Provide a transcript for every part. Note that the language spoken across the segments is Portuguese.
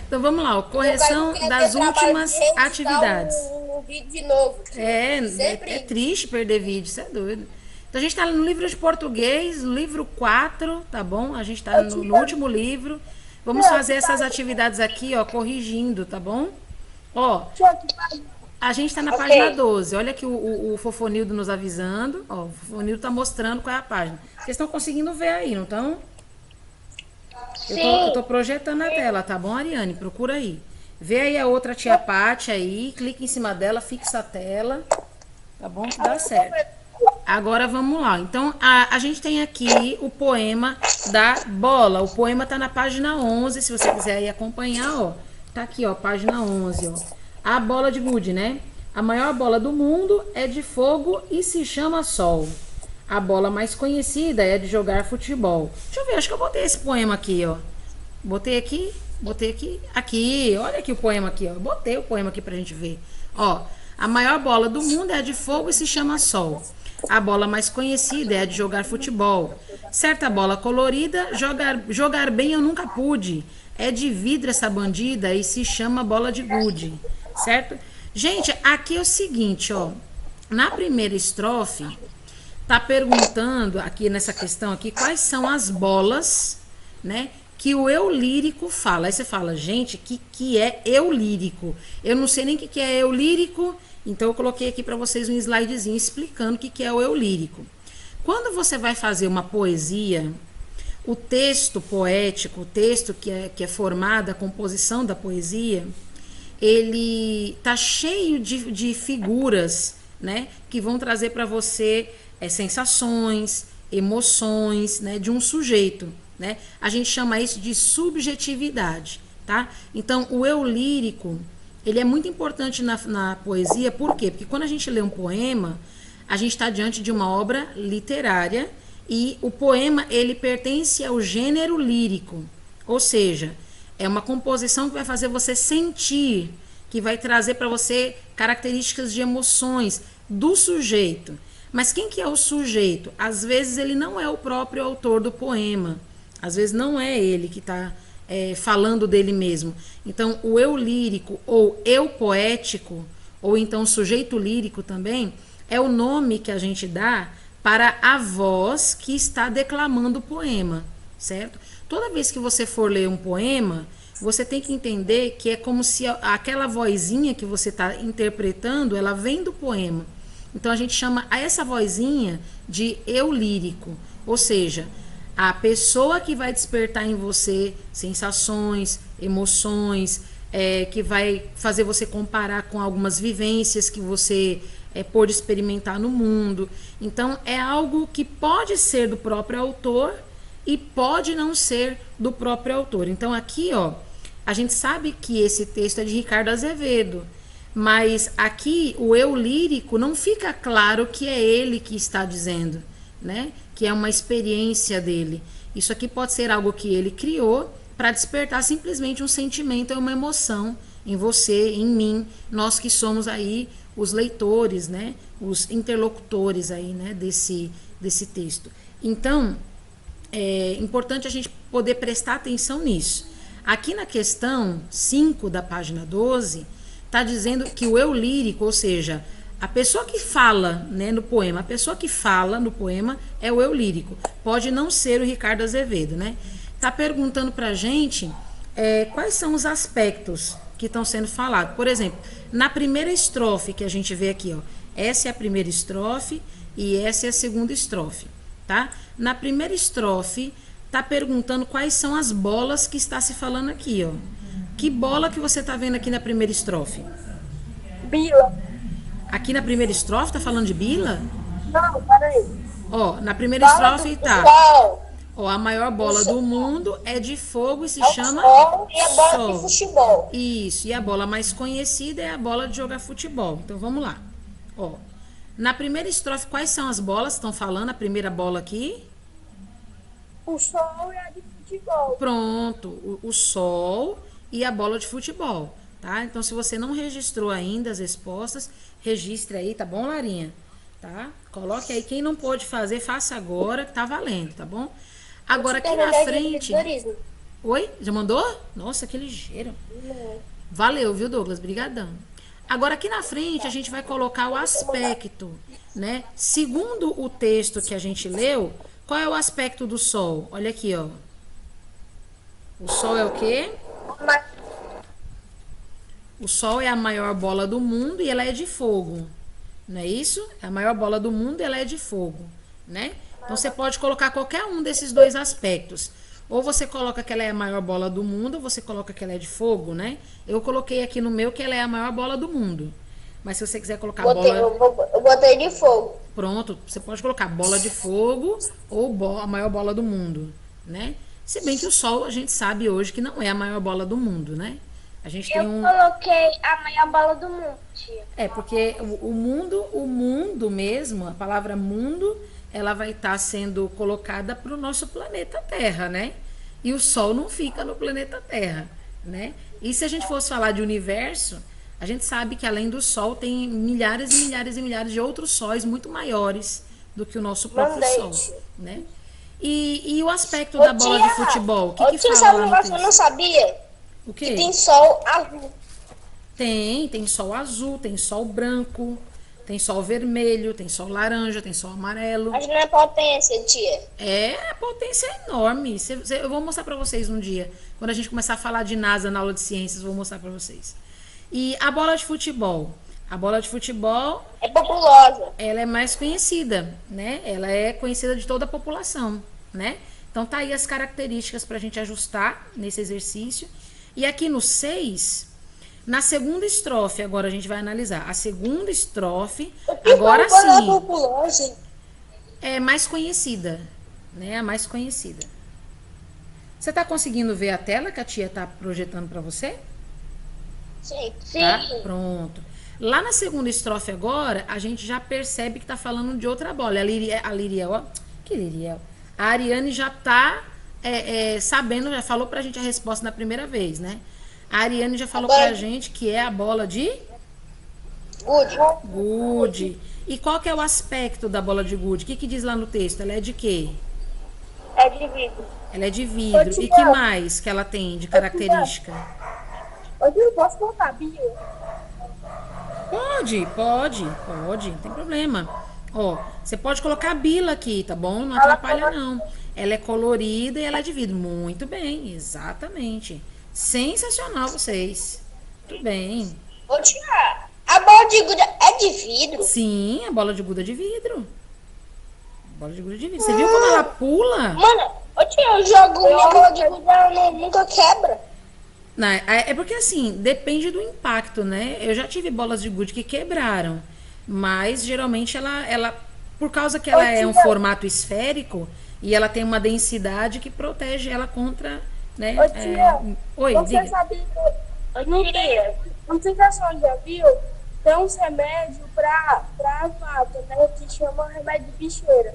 Então vamos lá, ó, Meu pai não correção quer ter das trabalho de últimas reeditar atividades. um vídeo de novo. É Sempre isso. triste perder vídeo, isso é doido. Então a gente está no livro de português, livro 4, tá bom? A gente está Ô, no tia, último livro. Vamos tia, fazer essas atividades aqui, ó, corrigindo, tá bom? Ó, que pariu. a gente está na Ok. página 12. Olha aqui o Fofonildo nos avisando. Ó, o Fofonildo está mostrando qual é a página. Vocês estão conseguindo ver aí, não estão? Eu tô Sim. projetando a tela, tá bom, Ariane? Procura aí. Vê aí a outra tia Paty aí, clica em cima dela, fixa a tela, tá bom? Que dá certo. Agora vamos lá. Então, a gente tem aqui o poema da bola. O poema tá na página 11, se você quiser aí acompanhar, ó. Tá aqui, ó, página 11, ó. A bola de gude, né? A maior bola do mundo é de fogo e se chama Sol. A bola mais conhecida é de jogar futebol. Deixa eu ver, acho que eu botei esse poema aqui, ó. Botei aqui, botei aqui. Aqui, olha aqui o poema aqui, ó. Botei o poema aqui pra gente ver. Ó, a maior bola do mundo é a de fogo e se chama Sol. A bola mais conhecida é a de jogar futebol. Certa bola colorida, jogar bem eu nunca pude. É de vidro essa bandida e se chama bola de gude. Certo? Gente, aqui é o seguinte, ó. Na primeira estrofe, tá perguntando aqui nessa questão aqui quais são as bolas, né, que o eu lírico fala. Aí você fala, gente, que é eu lírico? Eu não sei nem o que é eu lírico, então eu coloquei aqui para vocês um slidezinho explicando o que é o eu lírico. Quando você vai fazer uma poesia, o texto poético, o texto que é formado, a composição da poesia, ele tá cheio de figuras, né, que vão trazer para você sensações, emoções, né, de um sujeito, né? A gente chama isso de subjetividade, tá? Então, o eu lírico, ele é muito importante na poesia, por quê? Porque quando a gente lê um poema, a gente está diante de uma obra literária e o poema, ele pertence ao gênero lírico, ou seja, é uma composição que vai fazer você sentir, que vai trazer para você características de emoções do sujeito. Mas quem que é o sujeito? Às vezes ele não é o próprio autor do poema. Às vezes não é ele que está falando dele mesmo. Então, o eu lírico ou eu poético, ou então sujeito lírico também, é o nome que a gente dá para a voz que está declamando o poema, certo? Toda vez que você for ler um poema, você tem que entender que é como se aquela vozinha que você está interpretando, ela vem do poema. Então a gente chama essa vozinha de eu lírico, ou seja, a pessoa que vai despertar em você sensações, emoções, que vai fazer você comparar com algumas vivências que você pôde experimentar no mundo. Então é algo que pode ser do próprio autor e pode não ser do próprio autor. Então aqui, ó, a gente sabe que esse texto é de Ricardo Azevedo, mas aqui o eu lírico não fica claro que é ele que está dizendo, né? Que é uma experiência dele. Isso aqui pode ser algo que ele criou para despertar simplesmente um sentimento ou uma emoção em você, em mim, nós que somos aí os leitores, né? Os interlocutores aí, né? Desse texto. Então, é importante a gente poder prestar atenção nisso. Aqui na questão 5 da página 12, está dizendo que o eu lírico, ou seja, a pessoa que fala, né, no poema, a pessoa que fala no poema é o eu lírico. Pode não ser o Ricardo Azevedo, né? Está perguntando para a gente quais são os aspectos que estão sendo falados. Por exemplo, na primeira estrofe que a gente vê aqui, ó, essa é a primeira estrofe e essa é a segunda estrofe, tá? Na primeira estrofe, está perguntando quais são as bolas que está se falando aqui, ó. Que bola que você está vendo aqui na primeira estrofe? Bila. Aqui na primeira estrofe tá falando de bila? Não, peraí. Ó, na primeira Fala do estrofe tá. sol. Ó, a maior O bola do sol mundo é de fogo e se é o chama sol e a bola de Sol. futebol. Isso, e a bola mais conhecida é a bola de jogar futebol. Então vamos lá. Ó, na primeira estrofe, quais são as bolas que estão falando? A primeira bola aqui. O sol é a de futebol. Pronto, o sol e a bola de futebol, tá? Então, se você não registrou ainda as respostas, registre aí, tá bom, Larinha? Tá? Coloque aí, quem não pôde fazer, faça agora, que tá valendo, tá bom? Vou te Agora, aqui na perguntar de frente, empreendedorismo. Oi? Já mandou? Nossa, que ligeiro. Não. Valeu, viu, Douglas? Brigadão. Agora aqui na frente a gente vai colocar o aspecto, né? Segundo o texto que a gente leu, qual é o aspecto do Sol? Olha aqui, ó. O Sol é o quê? Mas O Sol é a maior bola do mundo e ela é de fogo. Não é isso? É a maior bola do mundo e ela é de fogo, né? Então você pode colocar qualquer um desses dois aspectos. Ou você coloca que ela é a maior bola do mundo, ou você coloca que ela é de fogo, né? Eu coloquei aqui no meu que ela é a maior bola do mundo. Mas se você quiser colocar bola. eu botei de fogo. Pronto, você pode colocar bola de fogo ou a maior bola do mundo, né? Se bem que o Sol a gente sabe hoje que não é a maior bola do mundo, né? A gente tem um. Coloquei a maior bola do mundo, tia. É, porque o mundo mesmo, a palavra mundo, ela vai estar sendo colocada para o nosso planeta Terra, né? E o Sol não fica no planeta Terra, né? E se a gente fosse falar de universo, a gente sabe que além do Sol tem milhares e milhares e milhares de outros sóis muito maiores do que o nosso próprio Sol, né? E o aspecto da bola de futebol, o que Tia, fala sabe um lá no negócio que eu não texto? sabia? O Que quê? tem sol azul. Tem sol azul, tem sol branco, tem sol vermelho, tem sol laranja, tem sol amarelo. Mas não é potência, tia. É, a potência é enorme. Eu vou mostrar pra vocês um dia. Quando a gente começar a falar de NASA na aula de ciências, eu vou mostrar pra vocês. E a bola de futebol? A bola de futebol, É populosa. ela é mais conhecida, né? Ela é conhecida de toda a população, né? Então tá aí as características pra gente ajustar nesse exercício. E aqui no 6, na segunda estrofe, agora a gente vai analisar. A segunda estrofe, agora sim, populosa. é mais conhecida, né? A mais conhecida. Você tá conseguindo ver a tela que a tia tá projetando pra você? Sim. Tá? Pronto. Lá na segunda estrofe agora, a gente já percebe que tá falando de outra bola. A Liriel, ó. Que Liriel? A Ariane já tá sabendo, já falou pra gente a resposta na primeira vez, né? A Ariane já falou pra gente que é a bola de gude. E qual que é o aspecto da bola de gude? O que diz lá no texto? Ela é de quê? É de vidro. Ela é de vidro. E que mais que ela tem de característica? Hoje eu posso botar bio. Pode, não tem problema. Ó, você pode colocar a bila aqui, tá bom? Não atrapalha não. Ela é colorida e ela é de vidro. Muito bem, exatamente. Sensacional vocês. Muito bem. Vou tirar. A bola de gude é de vidro? Sim, a bola de gude é de vidro. Bola de gude é de vidro. Você viu como ela pula? Mano, tia, eu jogo minha bola de gude, ela nunca quebra. Não, é porque assim, depende do impacto, né? Eu já tive bolas de gude que quebraram. Mas geralmente ela por causa que ela é um formato esférico e ela tem uma densidade que protege ela contra, né? Oi, Você diga. sabe que não sei se a senhora já viu, tem uns remédios pra vaca, né? Que chama remédio de bicheira.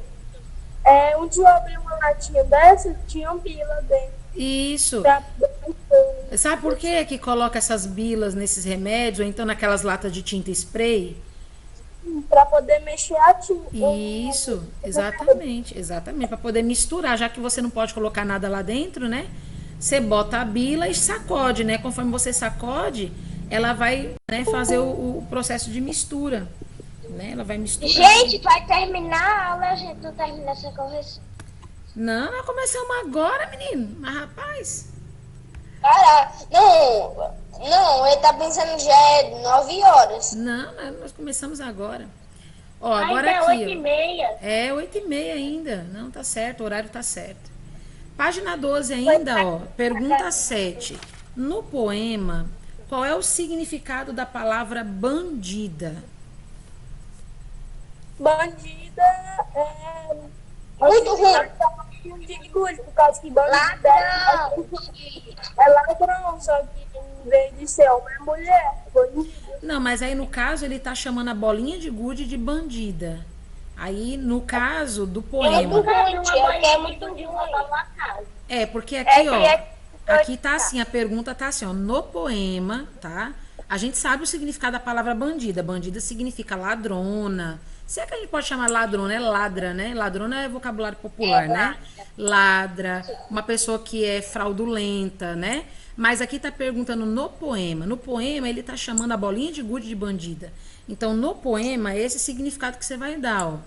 Um dia eu abri uma latinha dessa, tinha bila dentro. Isso. Sabe por que coloca essas bilas nesses remédios ou então naquelas latas de tinta spray? Para poder mexer a tinta. Isso, exatamente, para poder misturar, já que você não pode colocar nada lá dentro, né? Você bota a bila e sacode, né? Conforme você sacode, ela vai, né, fazer o processo de mistura, né? Ela vai misturar. Gente, vai terminar a aula, a gente não termina essa correção. Não, nós começamos agora, menino. Mas rapaz. Cara, não, ele tá pensando já é 9 horas. Não, nós começamos agora. Ó, agora é aqui. 8h30. É 8h30 ainda. Não, tá certo, o horário tá certo. Página 12 ainda, ó. Pergunta 7. No poema, qual é o significado da palavra bandida? Bandida é muito ruim. Por causa que bandida é ladrão, só que em vez de ser homem é mulher. Bandida. Não, mas aí no caso ele tá chamando a bolinha de gude de bandida. Aí no caso do poema. É muito ruim. É, porque aqui, ó. Aqui tá assim, a pergunta tá assim, ó. No poema, tá? A gente sabe o significado da palavra bandida. Bandida significa ladrona, Se é que a gente pode chamar ladrona, é ladra, né? Ladrona é vocabulário popular, né? Ladra, uma pessoa que é fraudulenta, né? Mas aqui tá perguntando no poema. No poema, ele tá chamando a bolinha de gude de bandida. Então, no poema, esse é esse significado que você vai dar, ó.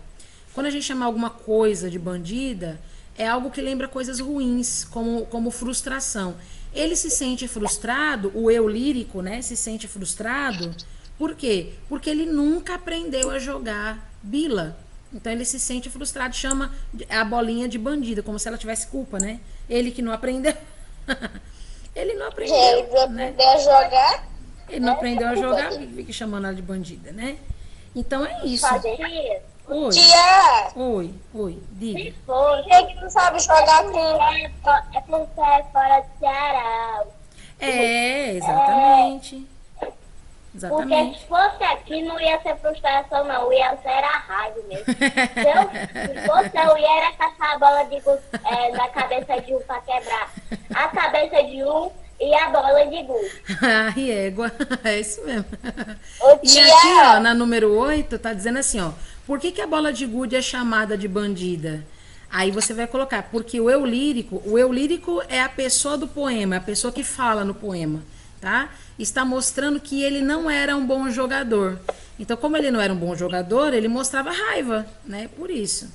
Quando a gente chama alguma coisa de bandida, é algo que lembra coisas ruins, como frustração. Ele se sente frustrado, o eu lírico, né? Se sente frustrado. Por quê? Porque ele nunca aprendeu a jogar bila. Então ele se sente frustrado, chama a bolinha de bandida, como se ela tivesse culpa, né? Ele que não aprendeu. Ele não aprendeu. Ele não né? aprendeu a jogar. Ele não aprendeu a jogar, fica chamando ela de bandida, né? Então é isso. Oi. Tia, Oi, diga. quem que não sabe jogar com... É porque é fora do Ceará. Exatamente. Porque Exatamente. se fosse aqui, não ia ser frustração, não. Ia ser a raiva mesmo. Se fosse eu ia era caçar a bola de gude na cabeça de um pra quebrar a cabeça de um e a bola de gude. Ai, égua. É isso mesmo. Ô, E tia, aqui, ó, na número 8, tá dizendo assim, ó. Por que a bola de gude é chamada de bandida? Aí você vai colocar, porque o eu lírico é a pessoa do poema, é a pessoa que fala no poema, tá? Está mostrando que ele não era um bom jogador. Então, como ele não era um bom jogador, ele mostrava raiva, né? Por isso.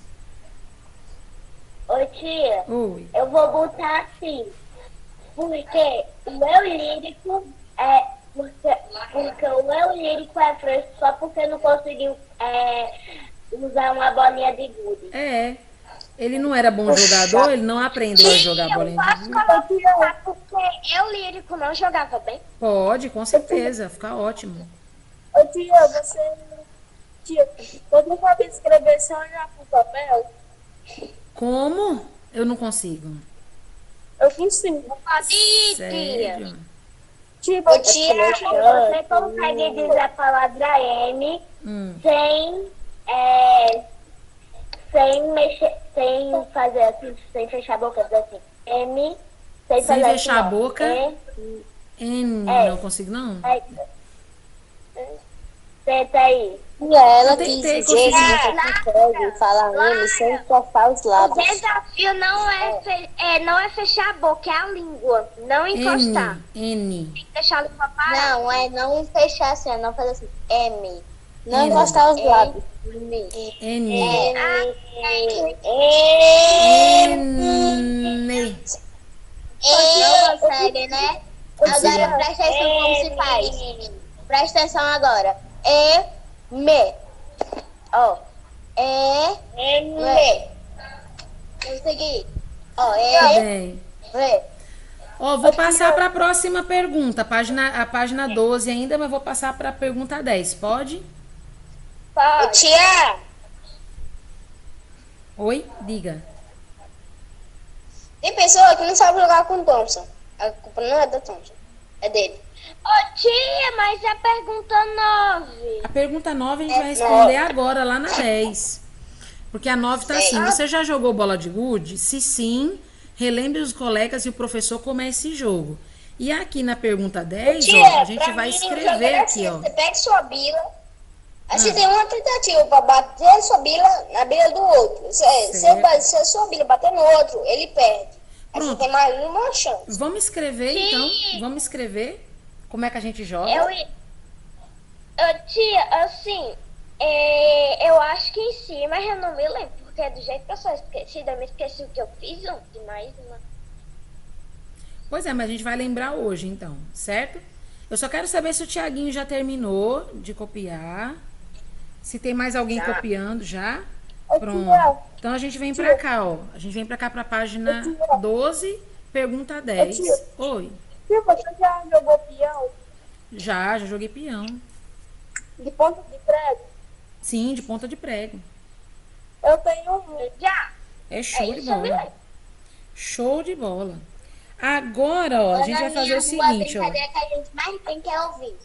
Ô tia, Oi. eu vou botar assim. Porque o eu lírico é. Porque o eu lírico é fresco só porque não conseguiu usar uma bolinha de gude. Ele não era bom jogador, ele não aprendeu a jogar bolinha de gude. Colocar porque eu lírico não jogava bem. Pode, com certeza, fica ótimo. Ô tia, você. Tia, você sabe escrever sem olhar pro papel? Como? Eu não consigo. Eu consigo. Sério? Tipo, Ô, tia, você consegue dizer a palavra M sem mexer, sem fazer assim, sem fechar a boca, dizer assim, M, Sem fazer fechar a assim, ó. boca? N, não consigo não. Senta aí. ela Eu quis tentei, dizer que consegui. você consegue falar M sem tocar os O lábios. desafio não é fechar a boca, é a língua, não encostar. N. Tem que deixar a língua parada. Não, é não fechar assim, é não fazer assim. M. Não M. encostar os lábios. M. N. N. Não consegue, né? Agora presta atenção como se faz. Presta atenção agora. Me. Ó. Me. Consegui. Ó. Bem. Me. Ó, vou passar para a próxima pergunta, a página 12 ainda, mas vou passar para a pergunta 10, pode? Ô, tia, Oi? Diga. tem pessoa que não sabe jogar com o Thompson. A culpa não é da Thompson, é dele. Ô tia, mas a pergunta 9. A pergunta 9 a gente vai responder agora, lá na 10. Porque a 9 tá assim, você já jogou bola de gude? Se sim, relembre os colegas e o professor como é esse jogo. E aqui na pergunta 10, Tia, ó, a gente pra vai mim, escrever jogar aqui, assim, ó. Você pega sua bila, aí você tem uma tentativa pra bater sua bila na bila do outro. Se a sua bila bater no outro, ele perde. Aí você Pronto. tem mais uma chance. Vamos escrever, Sim. então. Vamos escrever como é que a gente joga. Tia, assim, eu acho que em si, mas eu não me lembro, porque do jeito que eu sou esquecida, eu me esqueci o que eu fiz ontem, mais uma. Pois é, mas a gente vai lembrar hoje, então, certo? Eu só quero saber se o Tiaguinho já terminou de copiar. Se tem mais alguém copiando já. Pronto. Então a gente vem pra cá, ó. A gente vem pra cá pra página 12, pergunta 10. Oi. Tia, você já jogou peão Já joguei peão. de ponta de prego? Sim, de ponta de prego. Eu tenho um. Já. É show de Isso eu me bola. lembro. Show de bola. Agora, ó, a gente vai fazer o seguinte, ó. que a gente mais tem que ouvir.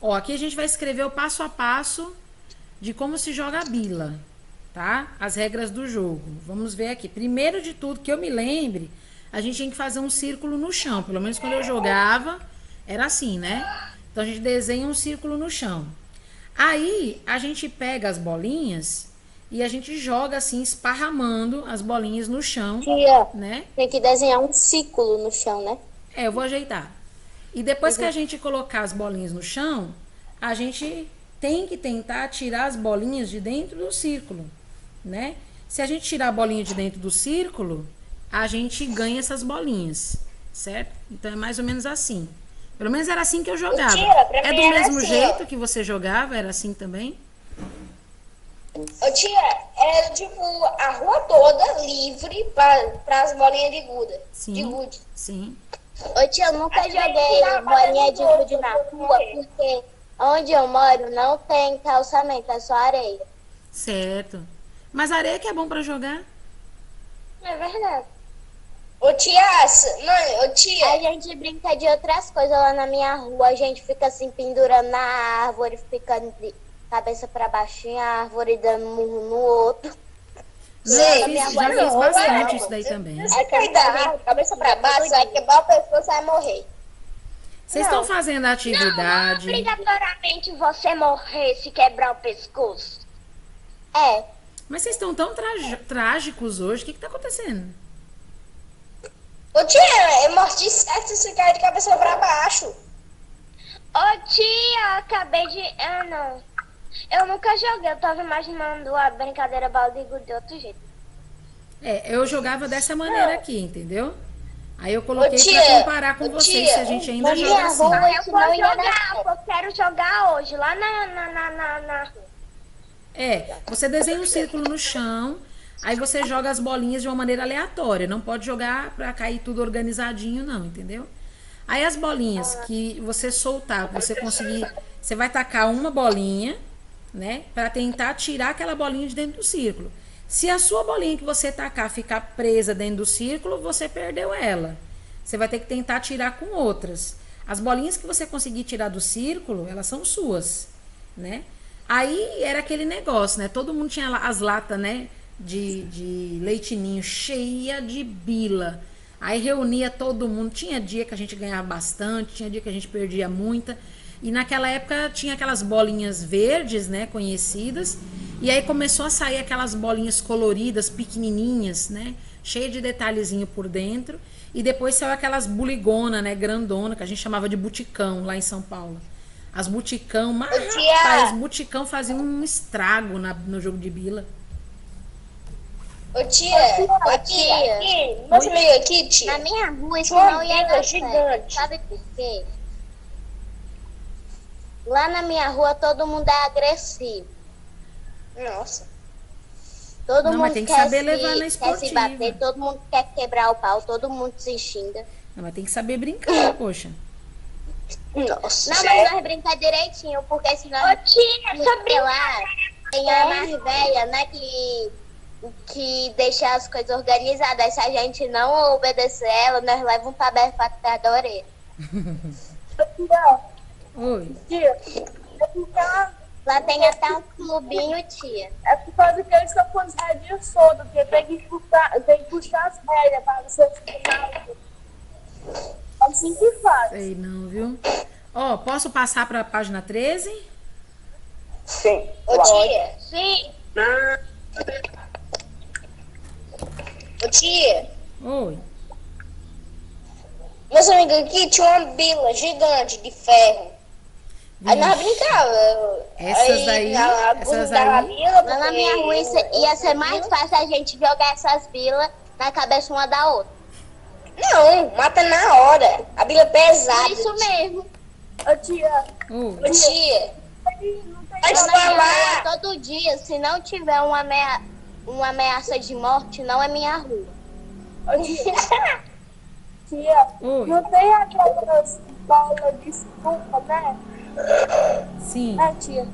Ó, aqui a gente vai escrever o passo a passo de como se joga a bila, tá? As regras do jogo. Vamos ver aqui. Primeiro de tudo, que eu me lembre, a gente tinha que fazer um círculo no chão. Pelo menos quando eu jogava, era assim, né? Então a gente desenha um círculo no chão. Aí a gente pega as bolinhas e a gente joga assim, esparramando as bolinhas no chão, Tia, né? tem que desenhar um círculo no chão, né? Eu vou ajeitar. E depois que a gente colocar as bolinhas no chão, a gente tem que tentar tirar as bolinhas de dentro do círculo, né? Se a gente tirar a bolinha de dentro do círculo, a gente ganha essas bolinhas, certo? Então é mais ou menos assim. Pelo menos era assim que eu jogava. Tia, pra É mim do era mesmo assim, jeito ó. que você jogava? Era assim também? Ô, tia, era tipo a rua toda livre para as bolinhas de gude. De Sim. gude. Sim. Ô, tia, eu nunca joguei bolinha de gude na rua, porque onde eu moro não tem calçamento, é só areia. Certo. Mas areia que é bom pra jogar? É verdade. Ô, tia, mãe, ô, tia. A gente brinca de outras coisas lá na minha rua. A gente fica assim pendurando na árvore, ficando de cabeça pra baixo em árvore, dando murro no outro. Já fiz bastante isso daí também. Aí cair da árvore, cabeça pra baixo, vai quebrar o pescoço, vai morrer. Vocês estão fazendo atividade? Obrigatoriamente você morrer se quebrar o pescoço. É. Mas vocês estão tão trágicos hoje. O que tá acontecendo? Ô, tia, eu mordi certo se cair de cabeça pra baixo. Ô, tia, acabei de... Ah, não. Eu nunca joguei, eu tava imaginando a brincadeira baldigo de outro jeito. Eu jogava dessa maneira aqui, entendeu? Aí eu coloquei Ô, tia, pra comparar com ô, vocês tia, se a gente ainda minha joga assim. avó ensinou eu quero jogar hoje, lá na rua. Você desenha um círculo no chão, aí você joga as bolinhas de uma maneira aleatória. Não pode jogar pra cair tudo organizadinho, não, entendeu? Aí as bolinhas que você soltar, que você conseguir, você vai tacar uma bolinha, né? Pra tentar tirar aquela bolinha de dentro do círculo. Se a sua bolinha que você tacar ficar presa dentro do círculo, você perdeu ela. Você vai ter que tentar tirar com outras. As bolinhas que você conseguir tirar do círculo, elas são suas, né? Aí era aquele negócio, né? Todo mundo tinha as latas, né? De leite ninho cheia de bila. Aí reunia todo mundo. Tinha dia que a gente ganhava bastante, tinha dia que a gente perdia muita. E naquela época tinha aquelas bolinhas verdes, né? Conhecidas. E aí começou a sair aquelas bolinhas coloridas, pequenininhas, né? Cheia de detalhezinho por dentro. E depois saiu aquelas buligona, né? Grandona, que a gente chamava de buticão lá em São Paulo. As buticão, mas rapaz, buticão fazia um estrago no jogo de bila. Ô, tia, aqui, nossa amiga aqui, tia. Na minha rua isso não ia dar certo. Sabe por quê? Lá na minha rua todo mundo é agressivo. Nossa. Todo Não, mas mundo tem que quer saber levar na quer se esportiva. bater, todo mundo quer quebrar o pau, todo mundo se xinga. Não, mas tem que saber brincar, poxa. Nossa. Não, mas nós brincar direitinho, porque senão. Ô, tia, sobre lá, tem a mais velha, né, que deixa as coisas organizadas. Se a gente não obedecer ela, nós levamos um tabefe atrás da orelha. Oi. Tia, Lá tem até um clubinho, tia. é por causa que eles estão com os rédeas soltas, porque tem que puxar as rédeas para você ficar. Assim que faz. Sei não, viu? Ó, posso passar pra página 13? Sim. Ô, tia. Sim. Ô, tia. Oi. Meus amigos aqui tinha uma bila gigante de ferro. Aí nós brincava. Essas daí, Lá na minha rua ia ser mais fácil a gente jogar essas bilas na cabeça uma da outra. Não, mata na hora. A bila é pesada. Isso mesmo. Ô, tia, Oi. Ô, tia. Pode falar. Todo dia, se não tiver uma ameaça de morte, não é minha rua. ô, tia, Oi. não tem aquelas bolas de espuma, né? Sim. É, tia.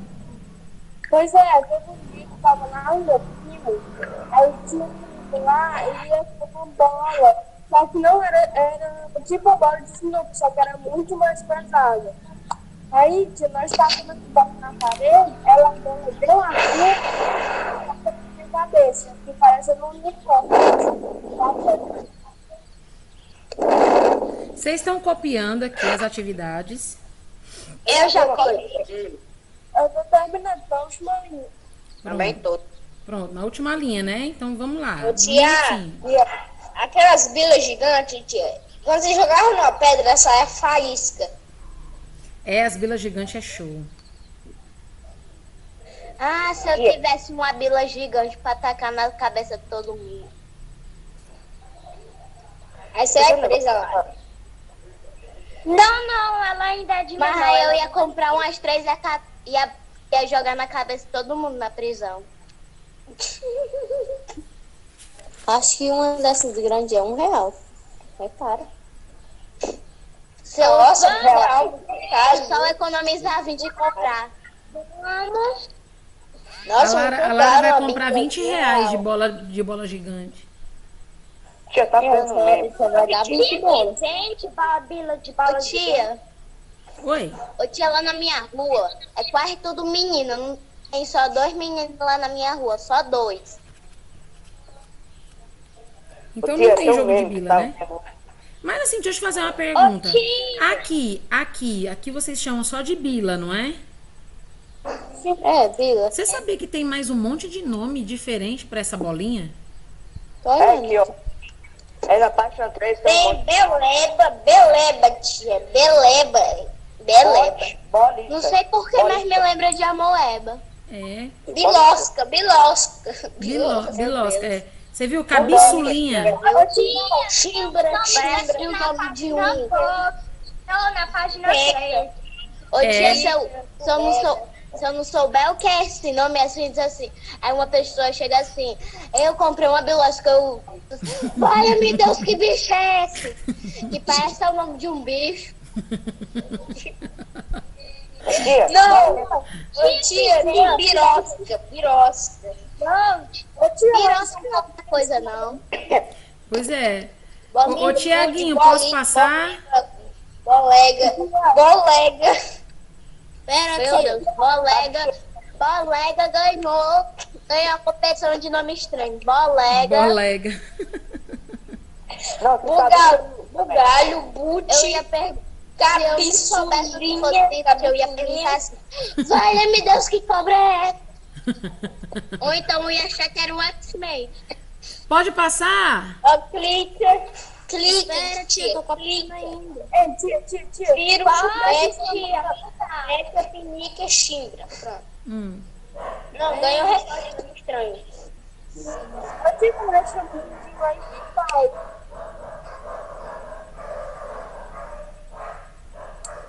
Pois é, teve um dia que eu tava na rua, aí tinha um lá e ia com uma bola. Só que não era tipo uma bola de sinuca, só que era muito mais pesada. Aí, tia, nós estávamos na parede, ela deu uma curva na minha cabeça, que parece um unicórnio. Vocês estão copiando aqui as atividades. Eu já copiei. Eu tô terminando pra última linha. Também tô. Pronto, na última linha, né? Então vamos lá. Ô, tia, Bonitinho. aquelas bilas gigantes, tia, quando você jogava numa pedra, saia faísca. É, as bilas gigantes é show. Ah, se eu tivesse uma bila gigante pra tacar na cabeça de todo mundo. Aí você é presa lá. Não, ela ainda é de menor. Mas aí eu ia comprar umas 3 e ia jogar na cabeça de todo mundo na prisão. Acho que uma dessas grandes é R$1. É caro. Se eu Nossa, eu só economizar 20 e comprar. Nossa, A Lara vai comprar R$20 de bola gigante. Tia, tá vendo mesmo. Você vai dar 20 bolas. Gente, bila de bola. Oi? Ô tia, lá na minha rua é quase tudo menino. Não tem só 2 meninos lá na minha rua, só 2. Então não tem jogo de bila, né? Mas assim, deixa eu te fazer uma pergunta. Aqui vocês chamam só de bila, não é? É, bila. Você sabia que tem mais um monte de nome diferente pra essa bolinha? Tô olhando. Aqui, ó. É na página 3. Tem beleba, tia. Beleba. Bolita. Não sei porquê, mas me lembra de amoeba. É. Bilosca. Bilosca, é. Você viu? Cabeçulinha. Chimbra. Parece o nome de um. Não, na página 3. Ô tia, se eu não souber o que é esse nome, assim, diz assim. Aí uma pessoa chega assim, eu comprei uma bilosca, olha, meu Deus, que bicho é esse? Que parece o nome de um bicho. Tia, Não, tia, tem birosca. Não, birosca não é outra coisa, não. Pois é. Bolinha Ô, de Tiaguinho, gude, posso passar? Bolega. Pera, tia, Bolega ganhou a competição de nome estranho. Bolega. não, tu sabe. Bugalho, Buti. Eu ia perguntar. Eu ia perguntar assim: olha, meu Deus, que cobra é essa? Ou então eu ia achar que era o X-Men. Pode passar? Ó, clica. Espera, tia, tô copiando ainda. Tia. Vira o essa pinica chimbra. Pronto. Não, ganhou o recorde de estranho. Eu tive um champanhe lá em Paulo.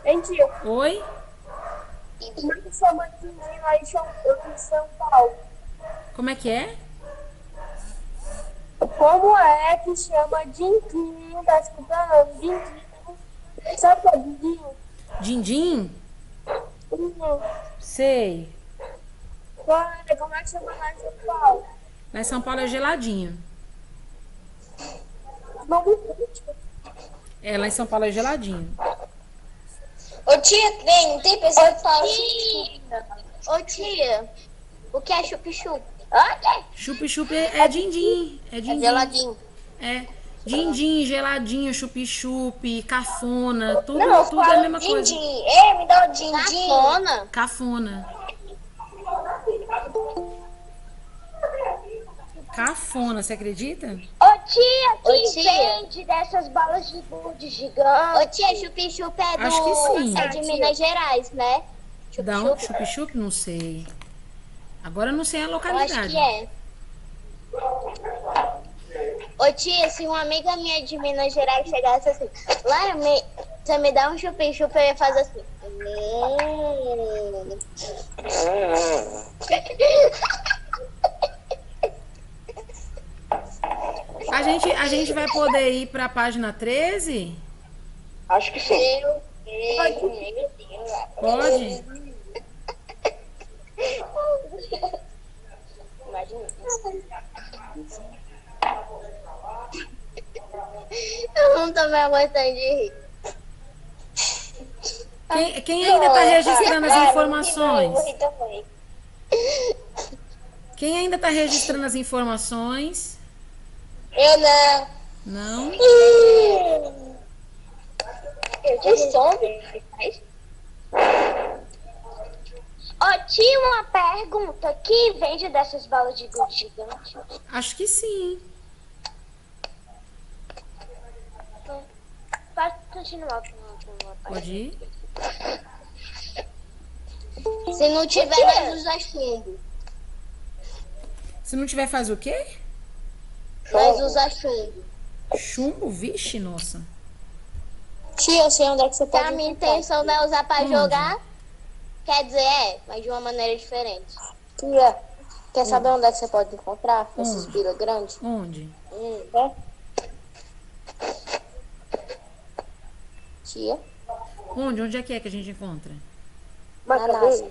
Hein, tia? Oi? Como é que chama Dindim lá em São Paulo? Como é que é? Como é que chama Dindim? Tá escutando? Dindim. Sabe o que é Dindim? Dindim? Uhum. Sei. Como é que chama lá em São Paulo? Lá em São Paulo é geladinho. Nome político. É, lá em São Paulo é geladinho. Ô, tia, não tem pessoa que fala Ô, tia, o que é chup-chup? Chup-chup é dindim. É dindim. Geladinho. É. Dindim, geladinho, chup-chup, cafona. Tudo Não, é a mesma coisa. din-din. É, me dá o din-din. Cafona. Cafona. Cafona, você acredita? Ô, tia, que vende dessas balas de gude gigantes. Ô, tia, chup-chup é Acho que sim. É de Minas Gerais, né? Dá um chup-chup? Não sei. Agora eu não sei a Eu acho localidade. que é. Ô, tia, se uma amiga minha de Minas Gerais chegasse assim, Lara, você me dá um chup-chup, eu ia fazer assim. A gente vai poder ir para a página 13? Acho que sim. Pode? Eu não tô me aguentando de rir. Quem ainda está registrando as informações? Quem ainda está registrando as informações? Eu não. Não? Eu já estou. Ó, tinha uma pergunta. Que vende dessas balas de gude gigante? Acho que sim. Pode continuar com a Pode ir. Se não tiver, nós usa chumbo. Se não tiver, faz o quê? Nós usa chumbo. Chumbo? Vixe, nossa. Tia, eu sei onde é que você pode a minha encontrar. intenção não é usar pra Onde? jogar. Quer dizer, mas de uma maneira diferente. Tia, quer saber onde é que você pode encontrar esses Onde? bila grandes? Onde? Tia, Onde? Onde é que a gente encontra? na NASA.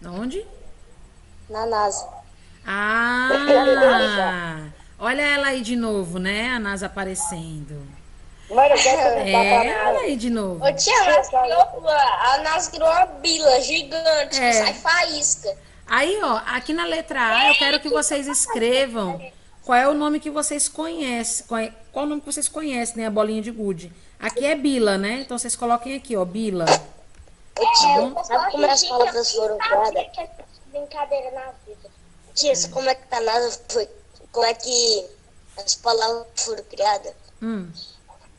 Onde? Na NASA. Ah! Olha ela aí de novo, né? A NASA aparecendo. Ela aí de novo. Ô, tia, a Nas criou uma bila gigante que sai faísca. Aí, ó, aqui na letra A, eu quero que vocês escrevam qual é o nome que vocês conhecem. Qual o nome que vocês conhecem, né? A bolinha de gude. Aqui é bila, né? Então vocês coloquem aqui, ó, bila. Ô, tia, sabe como as palavras foram criadas? Brincadeira na vida. Tia, sabe como é que a NASA foi... Como é que as palavras foram criadas?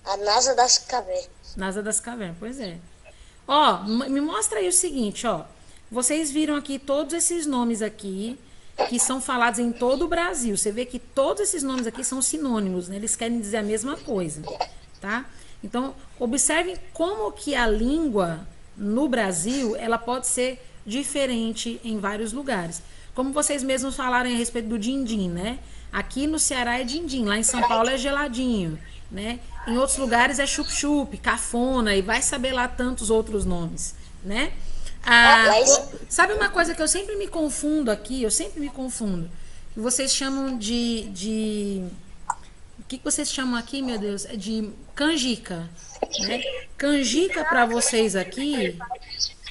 A NASA das cavernas. NASA das Cavernas, pois é. Ó, me mostra aí o seguinte, ó. Vocês viram aqui todos esses nomes aqui que são falados em todo o Brasil. Você vê que todos esses nomes aqui são sinônimos, né? Eles querem dizer a mesma coisa, tá? Então, observem como que a língua no Brasil, ela pode ser diferente em vários lugares. Como vocês mesmos falaram a respeito do din-din, né? Aqui no Ceará é din-din, lá em São Paulo é geladinho, né? Em outros lugares é chup-chup, cafona e vai saber lá tantos outros nomes, né? Sabe uma coisa que eu sempre me confundo aqui? Eu sempre me confundo. Que vocês chamam de... O que vocês chamam aqui, meu Deus? É de canjica, né? Canjica para vocês aqui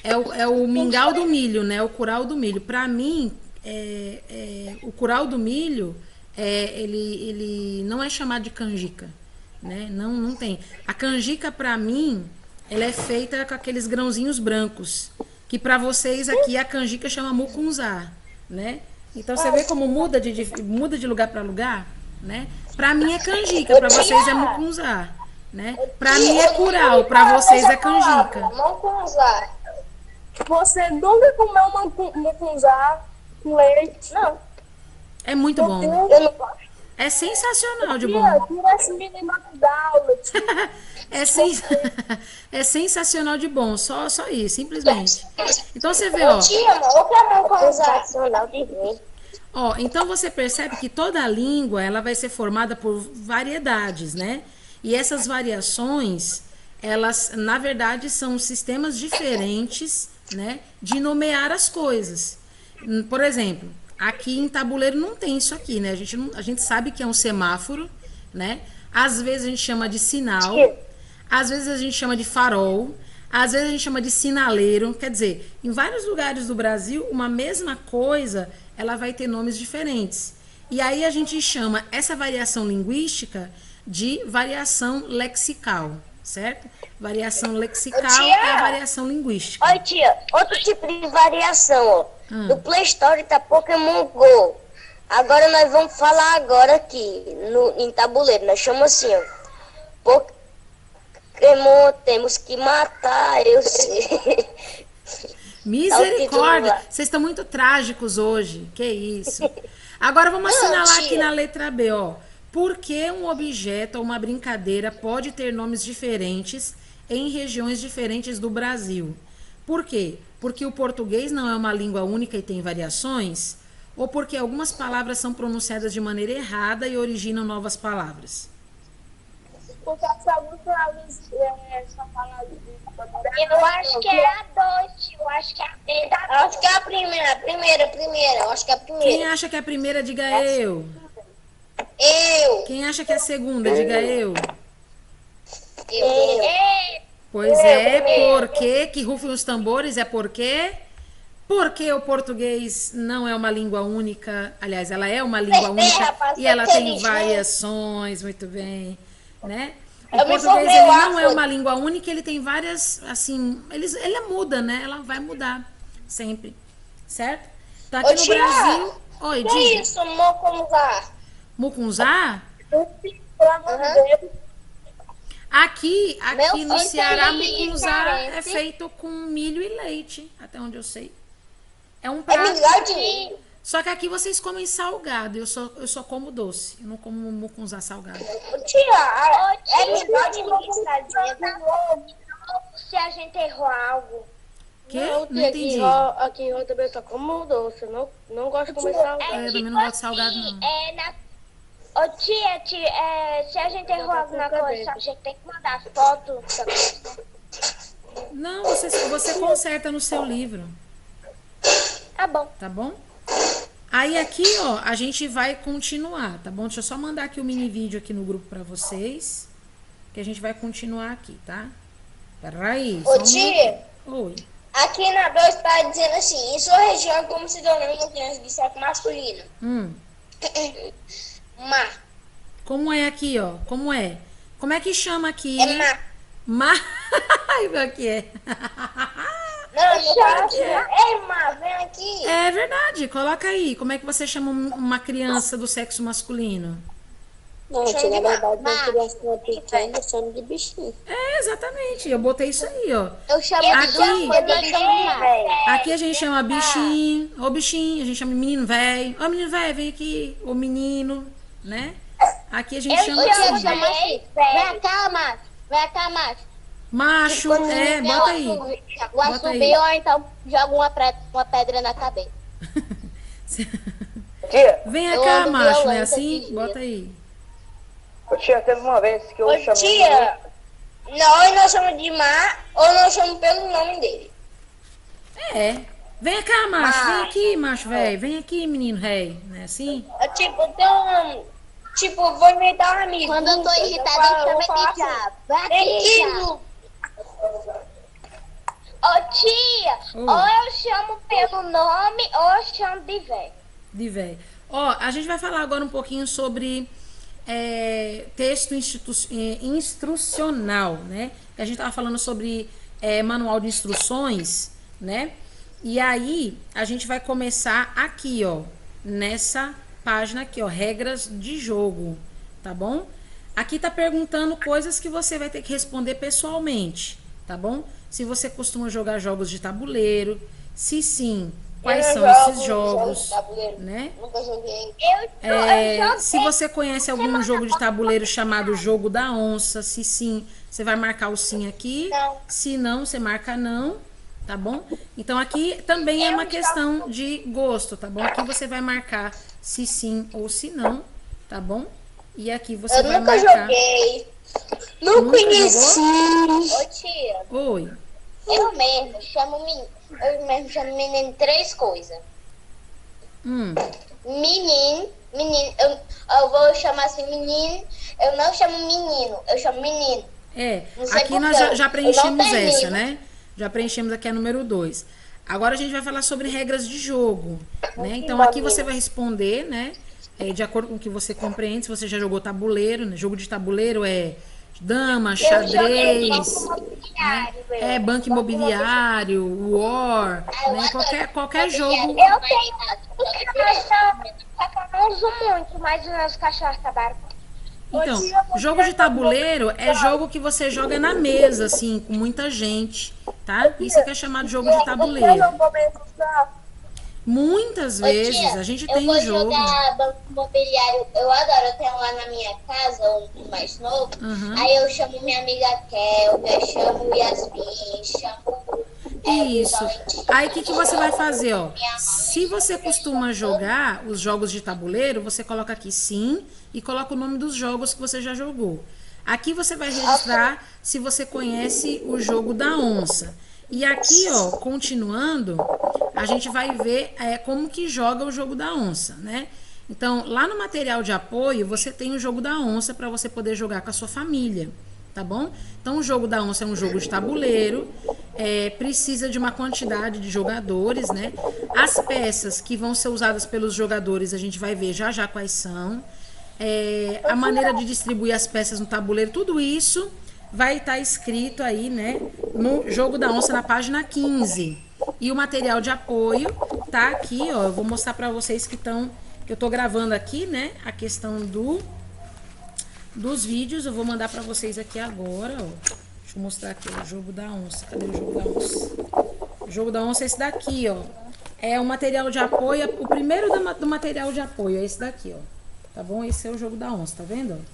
é o mingau do milho, né? O curau do milho. Para mim, o curau do milho, ele não é chamado de canjica, né? Não tem. A canjica, para mim, ela é feita com aqueles grãozinhos brancos, que para vocês aqui a canjica chama mucunzá, né? Então você vê como muda de lugar para lugar, né? Para mim é canjica, para vocês é mucunzá, né? Para mim é curau, para vocês é canjica. Mucunzá. Você nunca comeu mucunzá com leite? Não. É muito bom. Eu não gosto. É sensacional de bom. Tira esse menino da aula, tia. É sensacional de bom, só isso, simplesmente. Então você vê, ó. Tia, o que é mucunzá? Ó, então você percebe que toda a língua, ela vai ser formada por variedades, né? E essas variações, elas, na verdade, são sistemas diferentes, né, de nomear as coisas. Por exemplo, aqui em tabuleiro não tem isso aqui, né? A gente sabe que é um semáforo, né? Às vezes a gente chama de sinal, às vezes a gente chama de farol, às vezes a gente chama de sinaleiro. Quer dizer, em vários lugares do Brasil, uma mesma coisa, ela vai ter nomes diferentes. E aí a gente chama essa variação linguística de variação lexical, certo? Variação lexical é a variação linguística. Oi, tia, outro tipo de variação, ó. No Play Store tá Pokémon Go. Agora nós vamos falar agora aqui, em tabuleiro. Nós chamamos assim, ó. Pokémon temos que matar, eu sei. Misericórdia, vocês estão muito trágicos hoje, que isso. Agora vamos assinalar aqui na letra B, ó. Por que um objeto ou uma brincadeira pode ter nomes diferentes em regiões diferentes do Brasil? Por quê? Porque o português não é uma língua única e tem variações? Ou porque algumas palavras são pronunciadas de maneira errada e originam novas palavras? Porque algumas palavras são faladas Eu acho que é a 2, eu acho que é a B da Eu acho que é a primeira, eu acho que é a Quem primeira. acha que é a primeira, diga eu. Eu. Quem acha que é a segunda, diga eu. E. Pois é, porque, que rufem os tambores, é porque... Porque o português não é uma língua única, aliás, ela é uma língua única rapaz, e ela tá tem inteligente. variações, muito bem, né? O Eu me português formei ele lá, não é foi. uma língua única, ele tem várias, assim, ele muda, né? Ela vai mudar. sempre, certo? Então aqui Ô, no tia, Brasil... Oi, que diga. isso, Moconzá? Mucunzá? Pelo amor de Deus. Aqui Meu no filho Ceará, também mucunzá é parece. feito com milho e leite, até onde eu sei. É um É prato. mingau de milho. Só que aqui vocês comem salgado, eu só como doce. Eu não como mucunzá salgado. Ô, tia, é mingau de milho estradinha. Se a gente errou algo. Quê? Não, Não entendi. aqui eu também só como doce. Não gosto de comer salgado. Eu também não gosto de salgado, não. Ô tia, se a gente errou alguma coisa, a gente tem que mandar as fotos. Não, você conserta no seu livro, Tá bom. tá bom? Aí aqui, ó, a gente vai continuar, tá bom? Deixa eu só mandar aqui o mini vídeo aqui no grupo pra vocês, que a gente vai continuar aqui, tá? Peraí. Ô, tia, Oi. aqui na 2 tá dizendo assim, em sua região, como se tornou uma criança de sexo masculino? Má. Como é aqui, ó? Como é? Como é que chama aqui? É má. Má. Ai, meu aqui é. Não, eu falo assim, ei, má, vem aqui. É verdade, coloca aí. Como é que você chama uma criança do sexo masculino? Não, tia, na verdade, uma criança pequena chama de bichinho. É, exatamente. Eu botei isso aí, ó. Eu chamo Aqui a gente chama bichinho, ô bichinho, a gente chama menino velho. Ô menino velho, vem aqui. Ô menino, né? Aqui a gente chama assim. Vem cá, macho. Vem cá, macho. Macho, bota aí. O Bota aí. assobio, ou então joga uma pedra na cabeça. Tia, Vem Eu cá, ando macho, não é violenta assim? esses Bota aí. ô, tia, teve uma vez que eu Ô, chamei... tia, nós chamamos de má ou nós chamamos pelo nome dele? É. Vem cá, macho, vem aqui, macho velho. Vem aqui, menino rei. Não é assim? Tipo, vou inventar um amigo. Quando eu tô irritada, eu chamo de diabo. Vai aqui, diabo. Ô tia, ou eu chamo pelo nome ou eu chamo de velho. De velho. Ó, a gente vai falar agora um pouquinho sobre texto instrucional, né? A gente tava falando sobre manual de instruções, né? E aí, a gente vai começar aqui, ó, nessa página aqui, ó, regras de jogo, tá bom? Aqui tá perguntando coisas que você vai ter que responder pessoalmente, tá bom? Se você costuma jogar jogos de tabuleiro, se sim, quais são esses jogos, né? Nunca joguei. Se você conhece algum jogo de tabuleiro chamado Jogo da Onça, se sim, você vai marcar o sim aqui. Não. Se não, você marca não, tá bom? Então aqui também é uma questão de gosto, tá bom? Aqui você vai marcar se sim ou se não, tá bom? E aqui você Eu vai nunca marcar. joguei. Não Nunca conheci. Ô tia, Oi. eu mesmo chamo menino de 3 coisas. Menino, eu vou chamar assim menino, eu não chamo menino, eu chamo menino. Não sei Aqui por nós quê. já preenchemos Eu não essa, termino. né? Já preenchemos aqui a número 2. Agora a gente vai falar sobre regras de jogo, né? Então aqui você vai responder, né? De acordo com o que você compreende, se você já jogou tabuleiro, né? Jogo de tabuleiro é dama, xadrez, né? Banco imobiliário, war, né? Qualquer jogo. Eu tenho uma cachorro, só que eu não uso muito, mas os meus cachorros acabaram. Então, jogo de tabuleiro é jogo que você joga na mesa, assim, com muita gente, tá? Isso aqui é chamado de jogo de tabuleiro. Muitas vezes a gente Eu tem vou jogo. jogar banco imobiliário, eu adoro, eu tenho lá na minha casa, um mais novo. Uhum. Aí eu chamo minha amiga Kelvia, chamo Yasmin, chamo. Isso. Aí o que você vai fazer, ó? Se você costuma jogar os jogos de tabuleiro, você coloca aqui sim e coloca o nome dos jogos que você já jogou. Aqui você vai registrar se você conhece o jogo da onça. E aqui, ó, continuando, a gente vai ver como que joga o jogo da onça, né? Então, lá no material de apoio, você tem o jogo da onça para você poder jogar com a sua família, tá bom? Então, o jogo da onça é um jogo de tabuleiro, precisa de uma quantidade de jogadores, né? As peças que vão ser usadas pelos jogadores, a gente vai ver já já quais são. A maneira de distribuir as peças no tabuleiro, tudo isso vai estar escrito aí, né, no Jogo da Onça, na página 15, E o material de apoio tá aqui, ó. Eu vou mostrar para vocês que eu tô gravando aqui, né? A questão dos vídeos. Eu vou mandar para vocês aqui agora, ó. Deixa eu mostrar aqui o jogo da onça. Cadê o jogo da onça? O jogo da onça é esse daqui, ó. É o material de apoio, o primeiro do material de apoio é esse daqui, ó. Tá bom? Esse é o jogo da onça, tá vendo?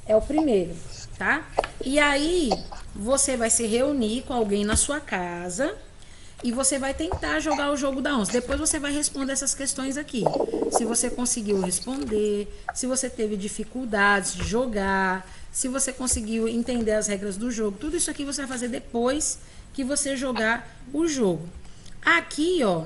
É o primeiro, tá? E aí, você vai se reunir com alguém na sua casa e você vai tentar jogar o jogo da onça. Depois você vai responder essas questões aqui. Se você conseguiu responder, se você teve dificuldades de jogar, se você conseguiu entender as regras do jogo. Tudo isso aqui você vai fazer depois que você jogar o jogo. Aqui, ó,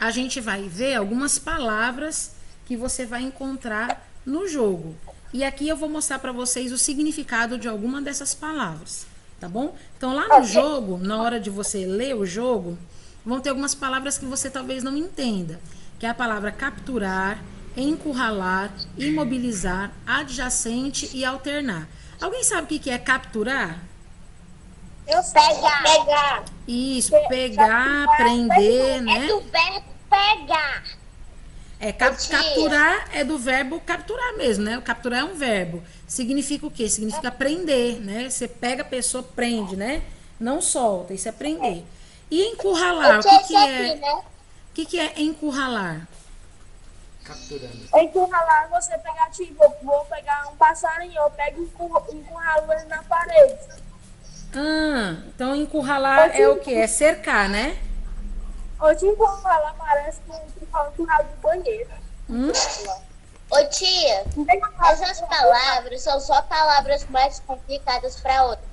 a gente vai ver algumas palavras que você vai encontrar no jogo. E aqui eu vou mostrar para vocês o significado de alguma dessas palavras, tá bom? Então, lá no jogo, na hora de você ler o jogo, vão ter algumas palavras que você talvez não entenda, que é a palavra capturar, encurralar, imobilizar, adjacente e alternar. Alguém sabe o que é capturar? Eu pegar. Isso, pegar, prender, né? É do verbo pegar. Capturar é do verbo capturar mesmo, né? O capturar é um verbo. Significa o quê? Significa prender, né? Você pega a pessoa, prende, né? Não solta, isso é prender. E encurralar, o que é? O que é encurralar? Capturando. Encurralar, você pegar, tipo, vou pegar um passarinho, eu pego e encurralo ele na parede. Então encurralar é o quê? É cercar, né? Ou de encurralar parece que fala encurralo do banheiro. Ô tia, essas palavras são só palavras mais complicadas para outra.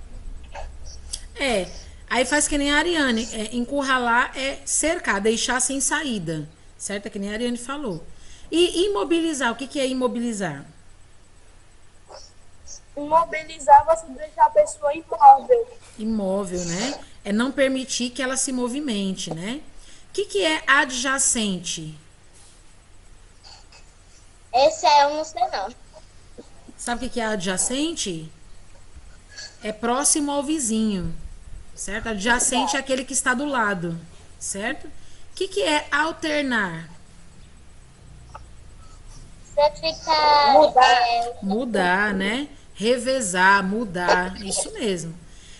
Aí faz que nem a Ariane. Encurralar é cercar, deixar sem saída. Certo? É que nem a Ariane falou. E imobilizar, o que é imobilizar? Imobilizar, você deixar a pessoa imóvel. Imóvel, né? É não permitir que ela se movimente, né? O que é adjacente? Esse aí eu não sei não. Sabe o que é adjacente? É próximo ao vizinho, certo? Adjacente é aquele que está do lado, certo? O que é alternar? Você fica... Mudar, né? Revezar, mudar, isso mesmo.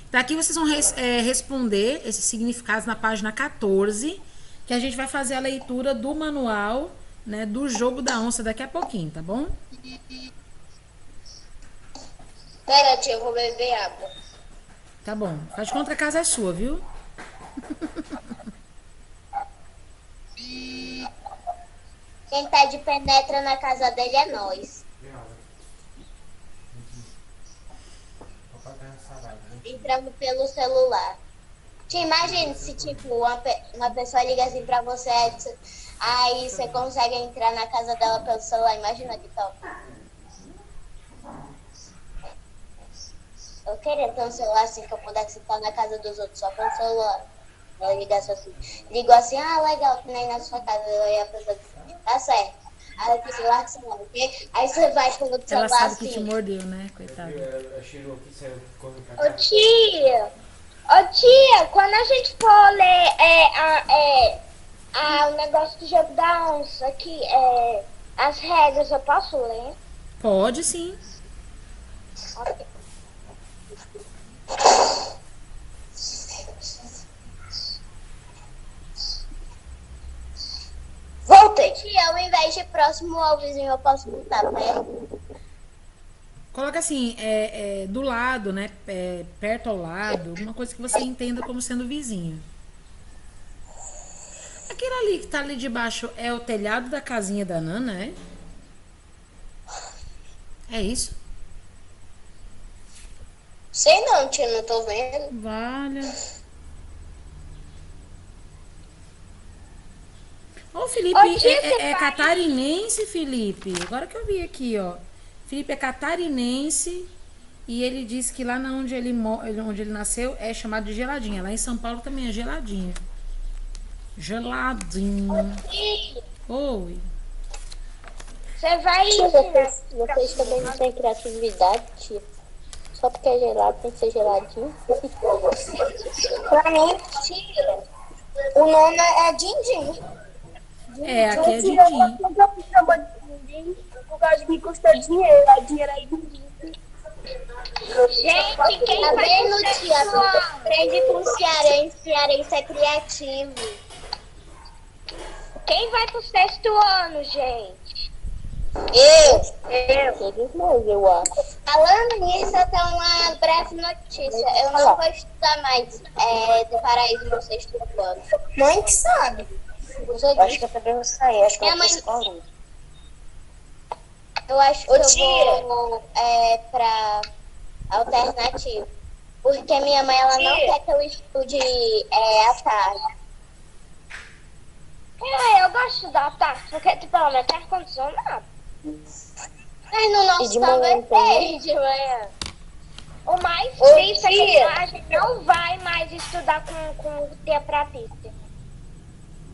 Então aqui vocês vão responder esses significados na página 14, que a gente vai fazer a leitura do manual, né, do jogo da onça daqui a pouquinho, tá bom? Pera, tia, eu vou beber água. Tá bom. Faz de conta que a casa é sua, viu? Quem tá de penetra na casa dele é nós. Entrando pelo celular. Te imagina se, tipo, uma pessoa liga assim pra você, aí você consegue entrar na casa dela pelo celular. Imagina que top. Eu queria ter um celular assim que eu pudesse estar na casa dos outros só pelo celular. Ela ligasse assim. Ligou assim, legal, que nem na sua casa. Eu ia pensar, tá certo. Aí eu celular que você não, ok? Aí você vai pelo celular Ela sabe assim. que te mordeu, né? Coitada. Ô tia, quando a gente for ler o negócio do jogo da onça aqui, as regras, eu posso ler? Pode sim. Ok. Voltei. Tia, ao invés de próximo ao vizinho, eu posso botar perto? Coloca assim, do lado, né? Perto ao lado, alguma coisa que você entenda como sendo vizinho. Aquele ali que tá ali debaixo é o telhado da casinha da Nana, é? É isso? Sei não, tia, não tô vendo. Vale. Ô, Felipe, Ô, tia, é catarinense, Felipe? Agora que eu vi aqui, ó. Felipe é catarinense e ele disse que lá onde ele nasceu é chamado de Geladinha. Lá em São Paulo também é Geladinha. Geladinho. Oi. Você vai... Tia, vocês também não têm criatividade, tia? Só porque é gelado tem que ser geladinho. Pra mim, tia, O nome é Dindim. É, aqui é Mentira, Dindim. eu nunca me chamo de ninguém por causa que custa dinheiro. A dinheiro é dinheiro. Gente, quem Tá vai vendo, pro tia? sexto ano? Aprende com cearense. Cearense é criativo. Quem vai pro sexto ano, gente? Todos nós, eu acho. Falando nisso, eu tenho uma breve notícia. Eu não vou estudar mais do paraíso no sexto ano. Mãe que sabe. Eu acho que eu também vou sair. Acho que eu Minha vou mãe- pra escola. Eu acho que Ô, eu tia. vou pra alternativo. Porque minha mãe, ela não Tia. quer que eu estude à tarde. Eu gosto de estudar à tarde, porque pelo menos tá ar-condicionado. Mas no E nosso de manhã também também? tem de manhã. O mais Ô, triste é que tia. a gente não vai mais estudar com o dia pra pista.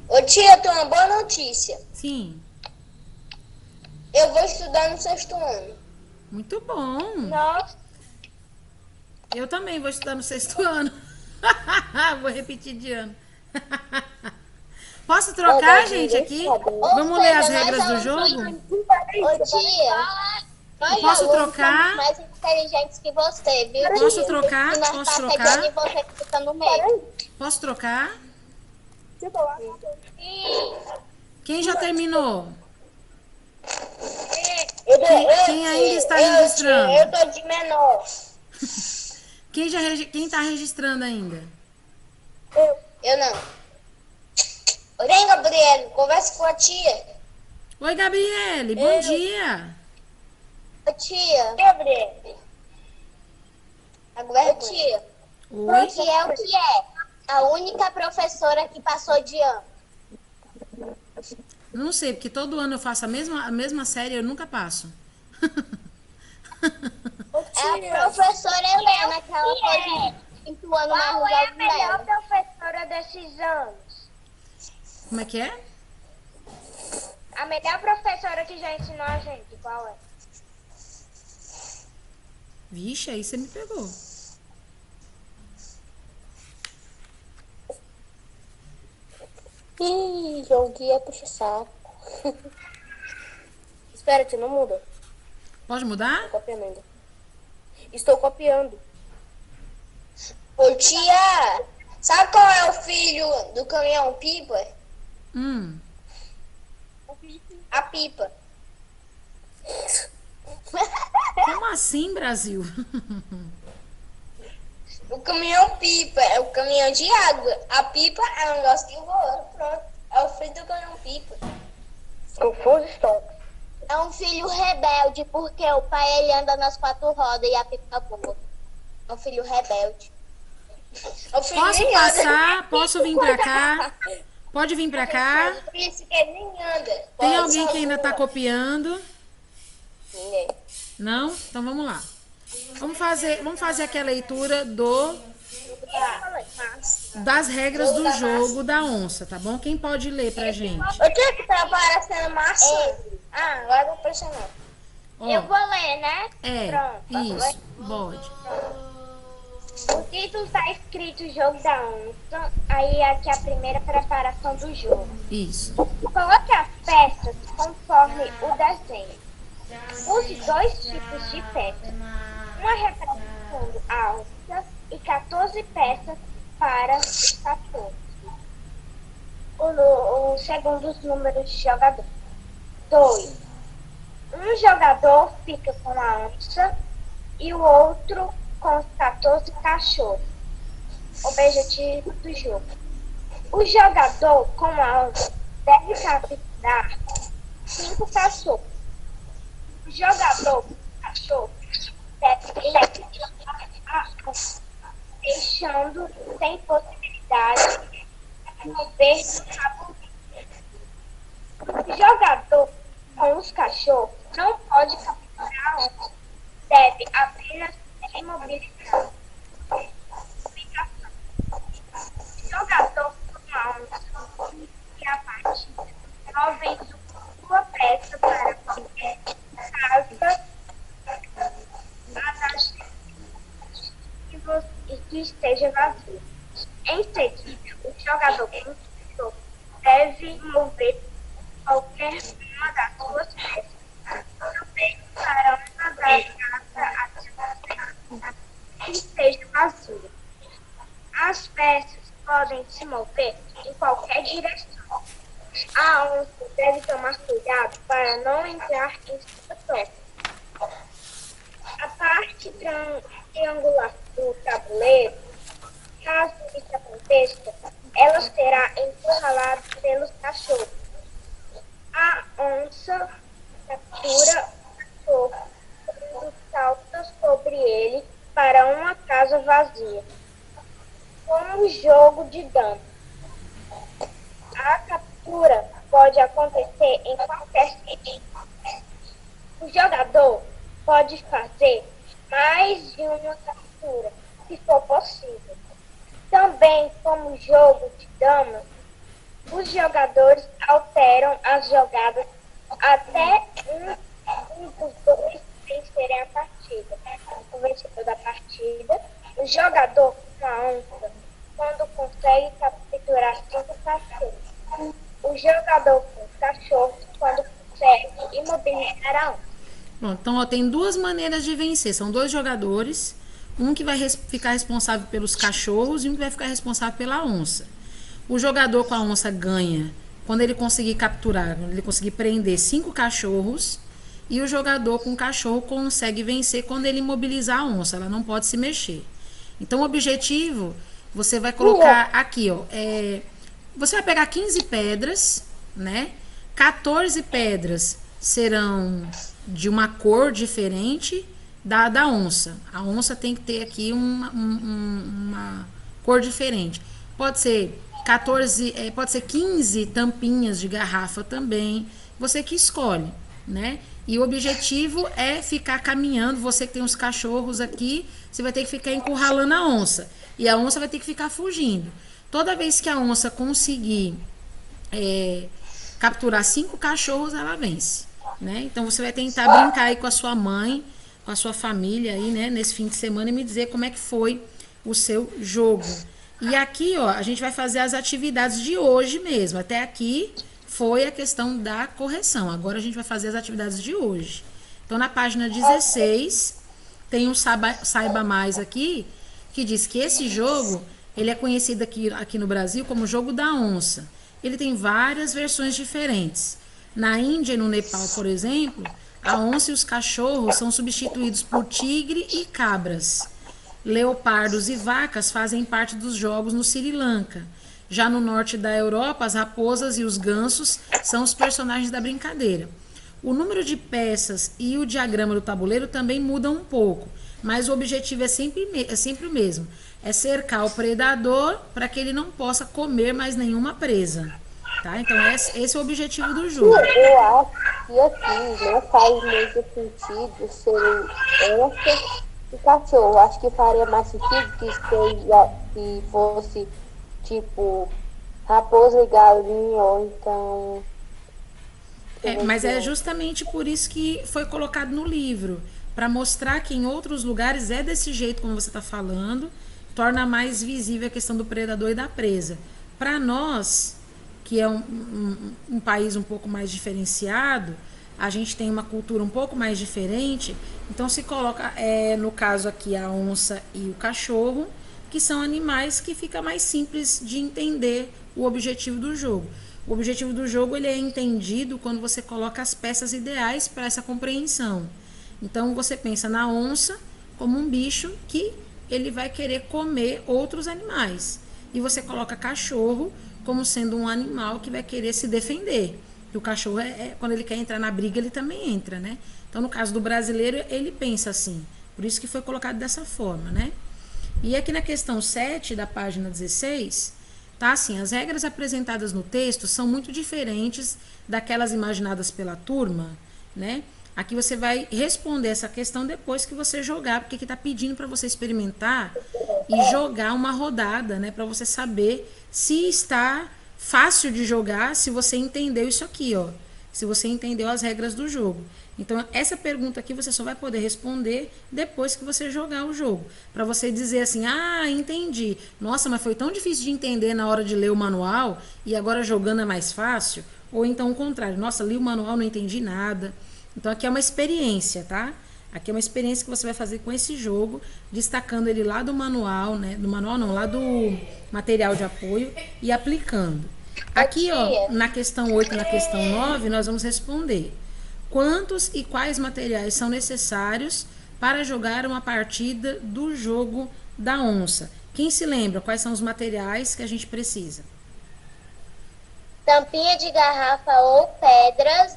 Ô tia, eu tenho uma boa notícia. Sim, Eu vou estudar no sexto ano. muito bom. Nossa, Eu também vou estudar no sexto ano. Vou repetir de ano. Posso trocar, gente, aqui? Vamos ler as regras do jogo? Ô tia, nós Posso alunos trocar? somos mais inteligentes que você, viu, Posso tia? trocar? E nós Posso tá trocar? pegando e você que fica no meio. Posso trocar? Ih, Quem já terminou? Quem ainda está registrando? Eu tô de menor. Quem tá registrando ainda? Eu não. Vem, Gabriel, conversa com a tia. Oi, Gabriele, bom dia. ô tia, Gabriel. ô tia, Oi. que é o que é? A única professora que passou de ano. Não sei, porque todo ano eu faço a mesma série e eu nunca passo. É a professora Helena, que ela foi de quinto ano mais qual é a jovem melhor dela. professora desses anos? Como é que é? A melhor professora que já ensinou a gente, qual é? Vixe, aí você me pegou. Ih, jogo que é puxa saco. Espera, tia, não muda. Pode mudar? Copiando ainda. Estou copiando. Ô tia, sabe qual é o filho do caminhão pipa? A pipa. Como assim, Brasil? O caminhão pipa é o caminhão de água. A pipa é um negócio que voa. Pronto. É o filho do caminhão pipa. O fundo stop. É um filho rebelde, porque o pai ele anda nas quatro rodas e a pipa voa. É um filho rebelde. O filho Posso nem anda. passar? Posso vir pra cá? Pode vir pra cá? Por isso que ele nem anda. Tem Pode, alguém só que ainda tá voa. copiando? Ninguém. Não? Então vamos lá. Vamos fazer aqui a leitura das regras do jogo da onça, tá bom? Quem pode ler pra gente? O tia que tá parecendo maçã. Ah, agora eu vou pressionar. Ó, Eu vou ler, né? isso, pode. O título tá escrito Jogo da Onça. Aí aqui a primeira preparação do jogo. Isso. Coloque as peças conforme o desenho. Use 2 tipos de peças. Uma representando a onça e 14 peças para os cachorros. Os segundos números de jogador. 2. Um jogador fica com a onça e o outro com os 14 cachorros. Objetivo do jogo. O jogador com a onça deve capturar 5 cachorros. O jogador com o cachorro deve capturar a onça, deixando sem possibilidade de mover no tabuleiro. O jogador com os cachorros não pode capturar a onça, deve apenas ser imobilizado. Explicação. O jogador com a onça inicia a partida movendo sua peça para qualquer casa e que esteja vazio. Em seguida, o jogador construtor deve mover qualquer uma das suas peças também para uma das casas que esteja vazia. As peças podem se mover em qualquer direção. A onça deve tomar cuidado para não entrar em sua toca. A parte triangular do tabuleiro, caso isso aconteça, ela será encurralada pelos cachorros. A onça captura o cachorro quando salta sobre ele para uma casa vazia. Como jogo de dama. A captura pode acontecer em qualquer sítio. O jogador pode fazer mais de uma captura, se for possível. Também, como jogo de damas, os jogadores alteram as jogadas até um dos dois vencerem a partida. O vencedor da partida, o jogador com a onça, quando consegue capturar 5 cachorros. O jogador com os cachorros, quando consegue imobilizar a onça. Bom, então, ó, tem duas maneiras de vencer. São 2 jogadores. Um que vai ficar responsável pelos cachorros e um que vai ficar responsável pela onça. O jogador com a onça ganha quando ele conseguir capturar, quando ele conseguir prender 5 cachorros. E o jogador com o cachorro consegue vencer quando ele imobilizar a onça. Ela não pode se mexer. Então, o objetivo, você vai colocar aqui, ó. Você vai pegar 15 pedras, né? 14 pedras serão de uma cor diferente da onça. A onça tem que ter aqui uma cor diferente. Pode ser 15 tampinhas de garrafa também. Você que escolhe, né? E o objetivo é ficar caminhando. Você que tem os cachorros aqui, você vai ter que ficar encurralando a onça. E a onça vai ter que ficar fugindo. Toda vez que a onça conseguir capturar 5 cachorros, ela vence, né? Então você vai tentar brincar aí com a sua mãe, com a sua família aí, né, nesse fim de semana e me dizer como é que foi o seu jogo. E aqui, ó, a gente vai fazer as atividades de hoje mesmo. Até aqui foi a questão da correção. Agora a gente vai fazer as atividades de hoje. Então, na página 16, tem um Saiba Mais aqui, que diz que esse jogo, ele é conhecido aqui no Brasil como jogo da onça. Ele tem várias versões diferentes. Na Índia e no Nepal, por exemplo, a onça e os cachorros são substituídos por tigre e cabras. Leopardos e vacas fazem parte dos jogos no Sri Lanka. Já no norte da Europa, as raposas e os gansos são os personagens da brincadeira. O número de peças e o diagrama do tabuleiro também mudam um pouco, mas o objetivo é sempre o mesmo. É cercar o predador para que ele não possa comer mais nenhuma presa. Tá? Então, esse é o objetivo do jogo. Eu acho que aqui não faz muito sentido ser onça e cachorro. Acho que faria mais sentido que fosse tipo raposa e galinha, ou então... Mas é justamente por isso que foi colocado no livro. Para mostrar que em outros lugares é desse jeito como você está falando. Torna mais visível a questão do predador e da presa. Para nós, que é um país um pouco mais diferenciado, a gente tem uma cultura um pouco mais diferente, então se coloca, no caso aqui, a onça e o cachorro, que são animais que fica mais simples de entender o objetivo do jogo. O objetivo do jogo, ele é entendido quando você coloca as peças ideais para essa compreensão. Então você pensa na onça como um bicho que ele vai querer comer outros animais. E você coloca cachorro como sendo um animal que vai querer se defender. E o cachorro, quando ele quer entrar na briga, ele também entra, né? Então, no caso do brasileiro, ele pensa assim. Por isso que foi colocado dessa forma, né? E aqui na questão 7 da página 16, tá assim, as regras apresentadas no texto são muito diferentes daquelas imaginadas pela turma, né? Aqui você vai responder essa questão depois que você jogar, porque aqui está pedindo para você experimentar e jogar uma rodada, né? Para você saber se está fácil de jogar, se você entendeu isso aqui, ó. Se você entendeu as regras do jogo. Então, essa pergunta aqui você só vai poder responder depois que você jogar o jogo. Para você dizer assim, ah, entendi. Nossa, mas foi tão difícil de entender na hora de ler o manual e agora jogando é mais fácil. Ou então o contrário. Nossa, li o manual, não entendi nada. Então, aqui é uma experiência, tá? Aqui é uma experiência que você vai fazer com esse jogo, destacando ele lá do manual, né? Do manual não, lá do material de apoio e aplicando. Aqui, ó, na questão 8 e na questão 9, nós vamos responder. Quantos e quais materiais são necessários para jogar uma partida do jogo da onça? Quem se lembra quais são os materiais que a gente precisa? Tampinha de garrafa ou pedras.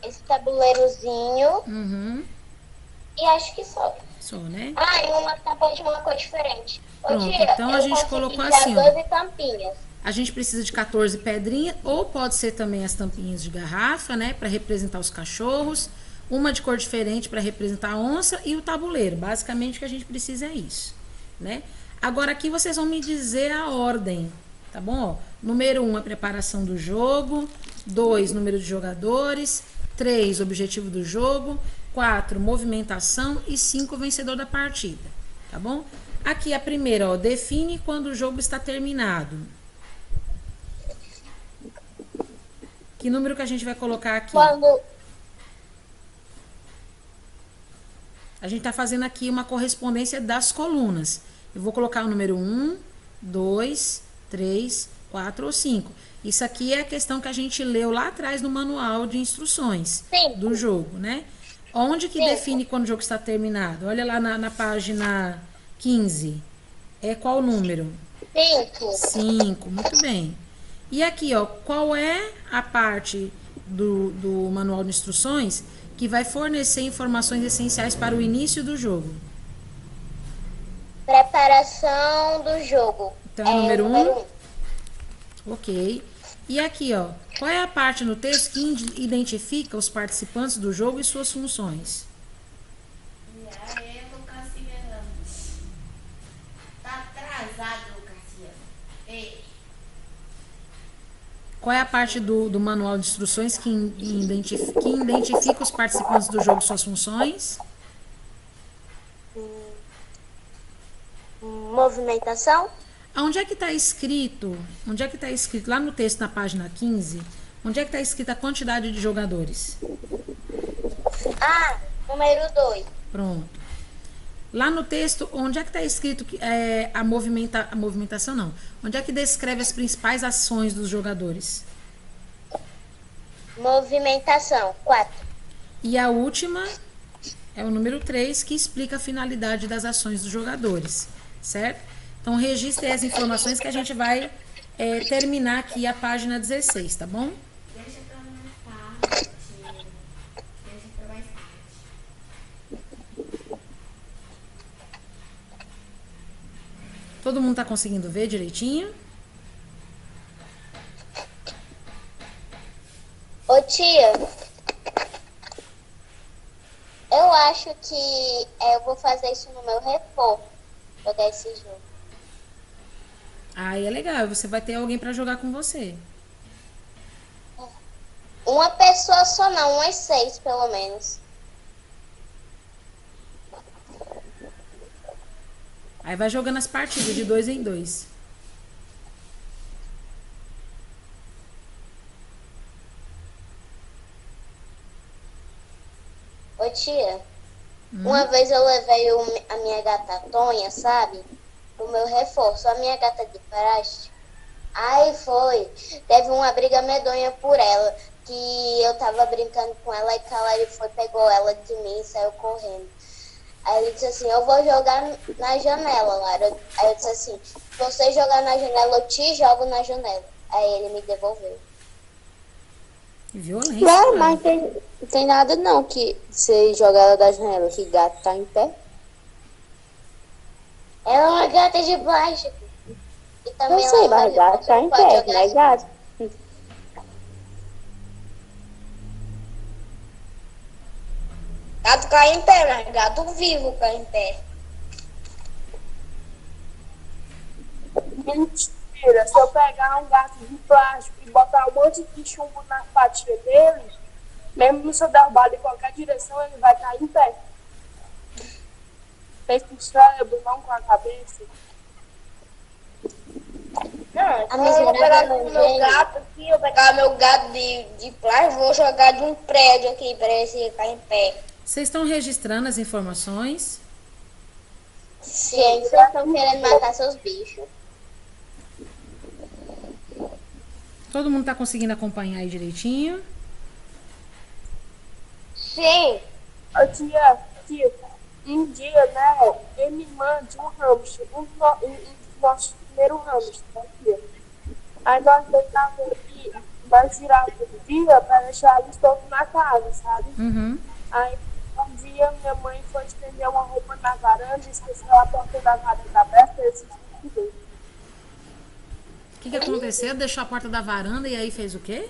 Esse tabuleirozinho. E acho que só. Só, né? Ah, e uma tampa de uma cor diferente. Pronto, Tia, então a gente colocou assim, ó. 12 tampinhas. A gente precisa de 14 pedrinhas, ou pode ser também as tampinhas de garrafa, né? Para representar os cachorros. Uma de cor diferente para representar a onça e o tabuleiro. Basicamente o que a gente precisa é isso, né? Agora aqui vocês vão me dizer a ordem, tá bom? Ó, número 1, a preparação do jogo. 2, número de jogadores. 3, objetivo do jogo. 4, movimentação. E 5, vencedor da partida, tá bom? Aqui a primeira, ó, define quando o jogo está terminado. Que número que a gente vai colocar aqui? A gente está fazendo aqui uma correspondência das colunas. Eu vou colocar o número 1, 2, 3, 4 ou 5. Isso aqui é a questão que a gente leu lá atrás no manual de instruções do jogo, né? Onde que define quando o jogo está terminado? Olha lá na página 15. É qual o número? 5. 5, muito bem. E aqui, ó, qual é a parte do manual de instruções que vai fornecer informações essenciais para o início do jogo? Preparação do jogo. Então, é o número 1. Ok. E aqui, ó, qual é a parte no texto que identifica os participantes do jogo e suas funções? Tá atrasado, Cassiano. Qual é a parte do manual de instruções que identifica os participantes do jogo e suas funções? Movimentação. Onde é que está escrito? Onde é que está escrito? Lá no texto, na página 15, onde é que está escrita a quantidade de jogadores? Ah, número 2. Pronto. Lá no texto, onde é que está escrito que a movimentação não? Onde é que descreve as principais ações dos jogadores? Movimentação, 4. E a última é o número 3, que explica a finalidade das ações dos jogadores, certo? Então, registre as informações que a gente vai terminar aqui a página 16, tá bom? Deixa pra mais tarde. Deixa pra mais tarde. Todo mundo tá conseguindo ver direitinho? Ô tia, eu acho que eu vou fazer isso no meu reforço, jogar esse jogo. Aí é legal, você vai ter alguém para jogar com você. Uma pessoa só não, umas 6 pelo menos. Aí vai jogando as partidas de 2 em 2. Ô tia, uma vez eu levei a minha gata Tonha, sabe? O meu reforço, a minha gata de plástico. Aí foi, teve uma briga medonha por ela, que eu tava brincando com ela e que ela foi, pegou ela de mim e saiu correndo. Aí ele disse assim, eu vou jogar na janela, Lara. Aí eu disse assim, se você jogar na janela, eu te jogo na janela. Aí ele me devolveu. Violência. Não, mas tem nada não que você jogar ela da janela, que gato tá em pé. Ela é uma gata de plástico. E também Eu sei, mas gato tá em pé, não é gato. Gato cai em pé, mas gato vivo cai em pé. Mentira, se eu pegar um gato de plástico e botar um monte de chumbo na patinha dele, mesmo se eu derrubar em qualquer direção, ele vai cair em pé. Fez com o cérebro, não com a cabeça. Não, A então eu vou pegar miserável meu gênio. gato aqui, eu vou pegar Pegar meu gato de plástico, vou jogar de um prédio aqui pra ele ficar em pé. Vocês estão registrando as informações? Gente, vocês estão querendo matar seus bichos. Todo mundo tá conseguindo acompanhar aí direitinho? Sim. Ô tia, um dia, né, eu me mande um hamster, um dos nossos primeiros hamsters, né, tia? Aí nós deitávamos aqui, nós virávamos o dia pra deixar eles todos na casa, sabe? Uhum. Aí um dia minha mãe foi estender uma roupa na varanda, esqueceu a porta da varanda aberta e eu senti dentro. O que aconteceu? Deixou a porta da varanda e aí fez o quê?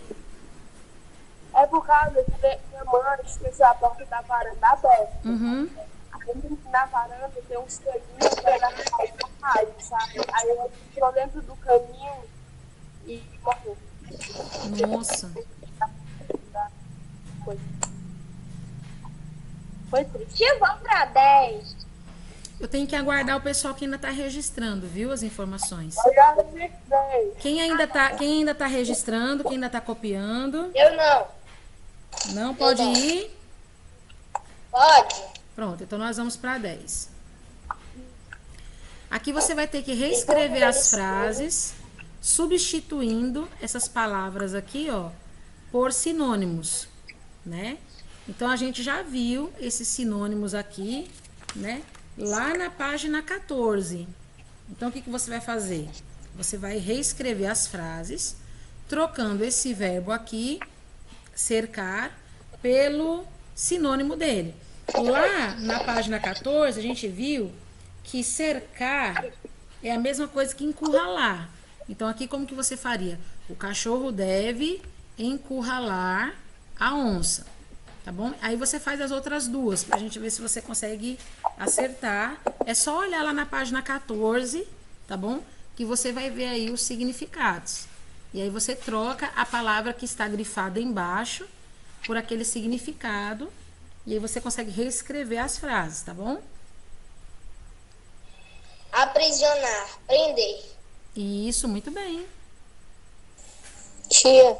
É por causa que minha mãe esqueceu a porta da varanda aberta. Uhum. Aí na varanda tem uns caminhos que era raio, sabe? Aí ela entrou dentro do caminho e morreu. Nossa. Foi triste. Tia, vamos pra 10. Eu tenho que aguardar o pessoal que ainda tá registrando, viu? As informações. Eu já registrei. Quem ainda tá registrando, quem ainda tá copiando, Eu não. não pode ir. Pode. Pronto, então nós vamos para 10. Aqui você vai ter que reescrever as frases, substituindo essas palavras aqui, ó, por sinônimos, né? Então a gente já viu esses sinônimos aqui, né? Lá na página 14. Então o que você vai fazer? Você vai reescrever as frases, trocando esse verbo aqui, cercar, pelo sinônimo dele. Lá na página 14, a gente viu que cercar é a mesma coisa que encurralar. Então, aqui como que você faria? O cachorro deve encurralar a onça, tá bom? Aí você faz as outras duas, pra gente ver se você consegue acertar. É só olhar lá na página 14, tá bom? Que você vai ver aí os significados. E aí você troca a palavra que está grifada embaixo por aquele significado. E aí você consegue reescrever as frases, tá bom? Aprisionar, prender. Isso, muito bem. Tia,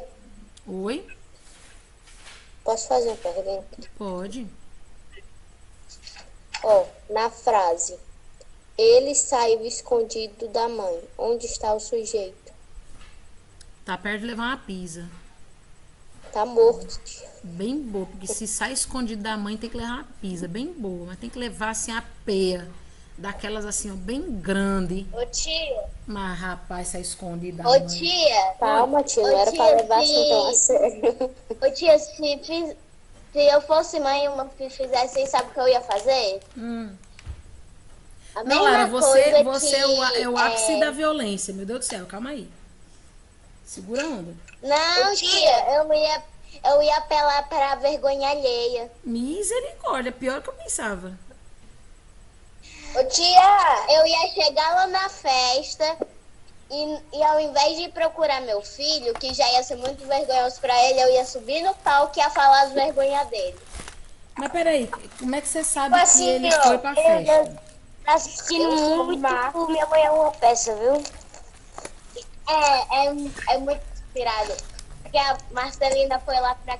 Oi? posso fazer uma pergunta? Pode. Ó, na frase, ele saiu escondido da mãe. Onde está o sujeito? Tá perto de levar uma pisa. Tá morto, tia. Bem boa, porque se sai escondido da mãe tem que levar uma pisa, bem boa. Mas tem que levar assim a peia, daquelas assim, ó, bem grande. Ô tia. Mas rapaz, sai escondido da Ô mãe. tia, Calma, tia, não Ô, era pra tia, levar assim tão a se- sério. ô tia, se eu fosse mãe e uma filha fizesse isso, sabe o que eu ia fazer? A Não, mesma Lara, você coisa é o ápice é, da violência, meu Deus do céu, calma aí. Segura a onda. Não, Ô, tia, eu ia apelar pra vergonha alheia. Misericórdia, pior que eu pensava. Ô tia. Eu ia chegar lá na festa e ao invés de procurar meu filho, que já ia ser muito vergonhoso pra ele, eu ia subir no palco e ia falar as vergonhas dele. Mas peraí, como é que você sabe que Assim, ele ó, foi pra festa? Tá assistindo muito. Minha mãe é uma peça, viu? É muito inspirado. Porque a Marcelina foi lá pra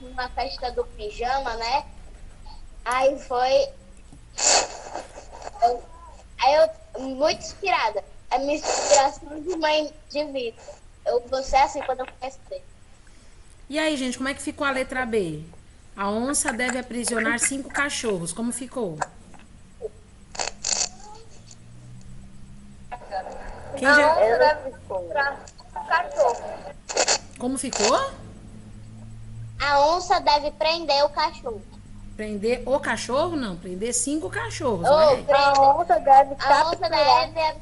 uma festa do pijama, né? Aí foi. Muito inspirada. A minha inspiração de mãe de vida. Eu vou ser assim quando eu crescer. E aí, gente, como é que ficou a letra B? A onça deve aprisionar 5 cachorros. Como ficou? Quem já... Cachorro. Como ficou? A onça deve prender o cachorro. Prender o cachorro? Não, prender 5 cachorros. Ou Olha aí. A onça deve a onça capturar. deve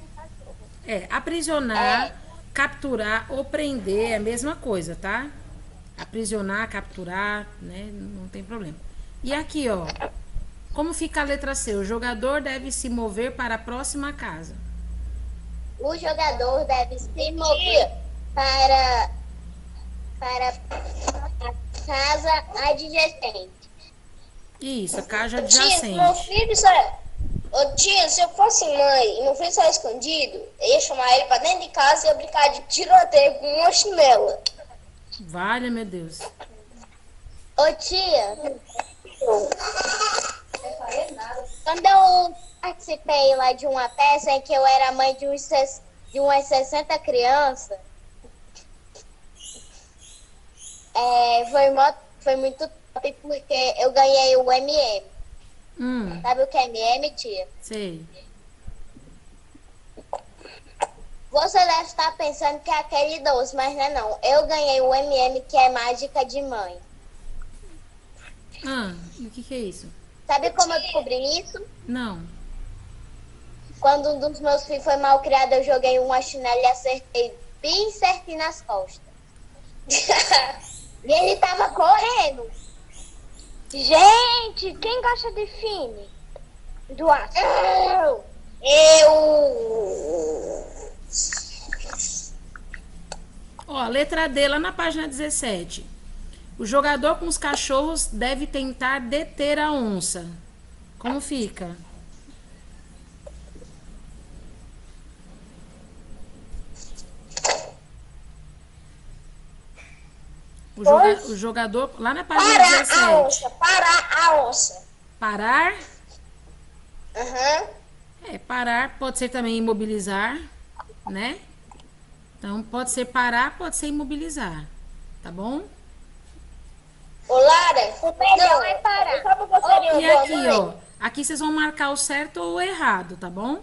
É, aprisionar, capturar ou prender é a mesma coisa, tá? Aprisionar, capturar, né? Não tem problema. E aqui, ó. Como fica a letra C? O jogador deve se mover para a próxima casa. o jogador deve se mover para a casa adjacente. Isso, a casa Tia, adjacente. meu filho só... Ô tia, se eu fosse mãe e meu filho só escondido, eu ia chamar ele pra dentro de casa e ia brincar de tiroteio com uma chinela. Valha, meu Deus. Ô tia, quando eu participei lá de uma peça em que eu era mãe de umas 60 crianças, foi muito top porque eu ganhei o MM. Sabe o que é MM, tia? Sei. Você deve estar pensando que é aquele doce, mas não é não. Eu ganhei o MM, que é mágica de mãe. E o que é isso? Sabe como eu descobri isso? Não. Quando um dos meus filhos foi mal criado, eu joguei uma chinela e acertei bem certinho nas costas. E ele tava correndo. Gente, quem gosta de Fini? Do aço? Eu... Ó, a letra D, lá na página 17. O jogador com os cachorros deve tentar deter a onça. Como fica? O jogador, lá na página 17. Parar a onça. Parar? Aham. Parar pode ser também imobilizar, né? Então, pode ser parar, pode ser imobilizar. Tá bom? Ô, Lara, O melhor é parar. sabe qual seria E uma boa aqui, mãe? ó. Aqui vocês vão marcar o certo ou o errado, tá bom?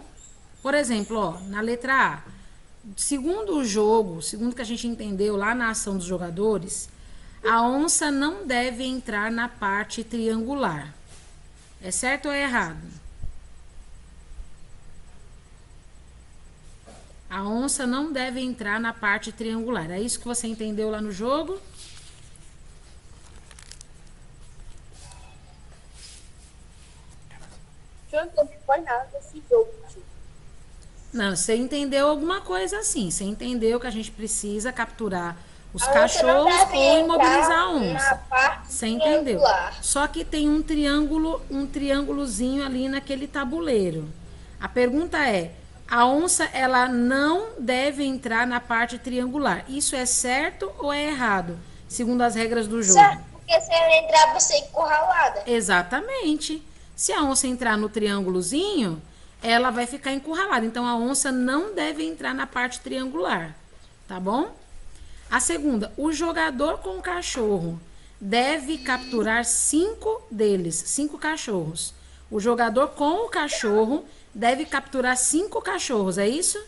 Por exemplo, ó, na letra A. Segundo o jogo, segundo que a gente entendeu lá na ação dos jogadores, a onça não deve entrar na parte triangular. É certo ou é errado? A onça não deve entrar na parte triangular. É isso que você entendeu lá no jogo? Eu não foi nada desse jogo, tio. Não, você entendeu alguma coisa assim. Você entendeu que a gente precisa capturar os A onça não cachorros deve ou imobilizar a entrar onça. na parte Você entendeu? triangular. Só que tem um triângulozinho ali naquele tabuleiro. A pergunta é: a onça ela não deve entrar na parte triangular. Isso é certo ou é errado, segundo as regras do jogo? Certo, porque se ela entrar, você é encurralada. Exatamente. Se a onça entrar no triângulozinho, ela vai ficar encurralada. Então, a onça não deve entrar na parte triangular. Tá bom? A segunda, o jogador com o cachorro deve capturar 5 deles, 5 cachorros. O jogador com o cachorro deve capturar 5 cachorros, é isso?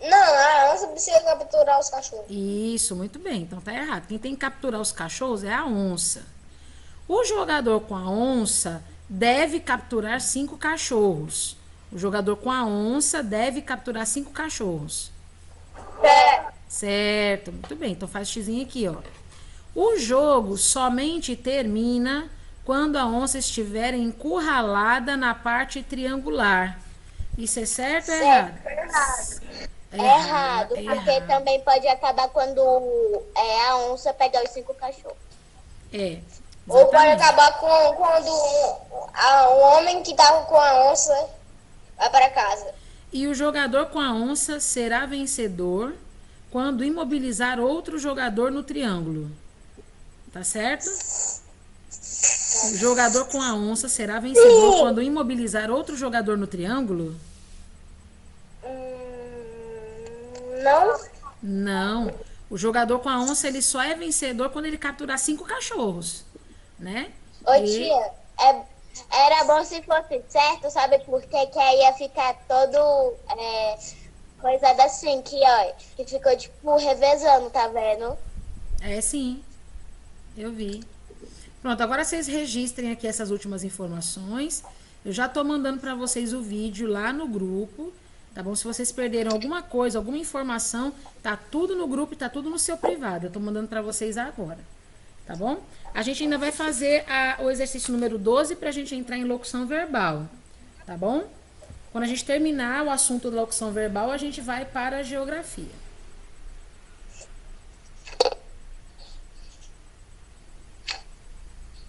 Não, a onça precisa capturar os cachorros. Isso, muito bem. Então tá errado. Quem tem que capturar os cachorros é a onça. O jogador com a onça deve capturar 5 cachorros. O jogador com a onça deve capturar 5 cachorros. Certo, muito bem. Então faz xizinho aqui, ó. O jogo somente termina quando a onça estiver encurralada na parte triangular. Isso é certo ou é errado? É errado, porque também pode acabar quando a onça pegar os 5 cachorros. Ou pode Exatamente. acabar quando o homem que tava com a onça vai para casa. E o jogador com a onça será vencedor quando imobilizar outro jogador no triângulo. Tá certo? O jogador com a onça será vencedor quando imobilizar outro jogador no triângulo? Não? Não. O jogador com a onça ele só é vencedor quando ele capturar 5 cachorros, né? Ô E- tia, era bom se fosse certo, sabe por quê? Que aí ia ficar todo coisada assim, que ficou tipo revezando, tá vendo? É sim, eu vi. Pronto, agora vocês registrem aqui essas últimas informações. Eu já tô mandando para vocês o vídeo lá no grupo, tá bom? Se vocês perderam alguma coisa, alguma informação, tá tudo no grupo e tá tudo no seu privado. Eu tô mandando para vocês agora, tá bom? A gente ainda vai fazer o exercício número 12 pra gente entrar em locução verbal, tá bom? Quando a gente terminar o assunto da locução verbal, a gente vai para a geografia.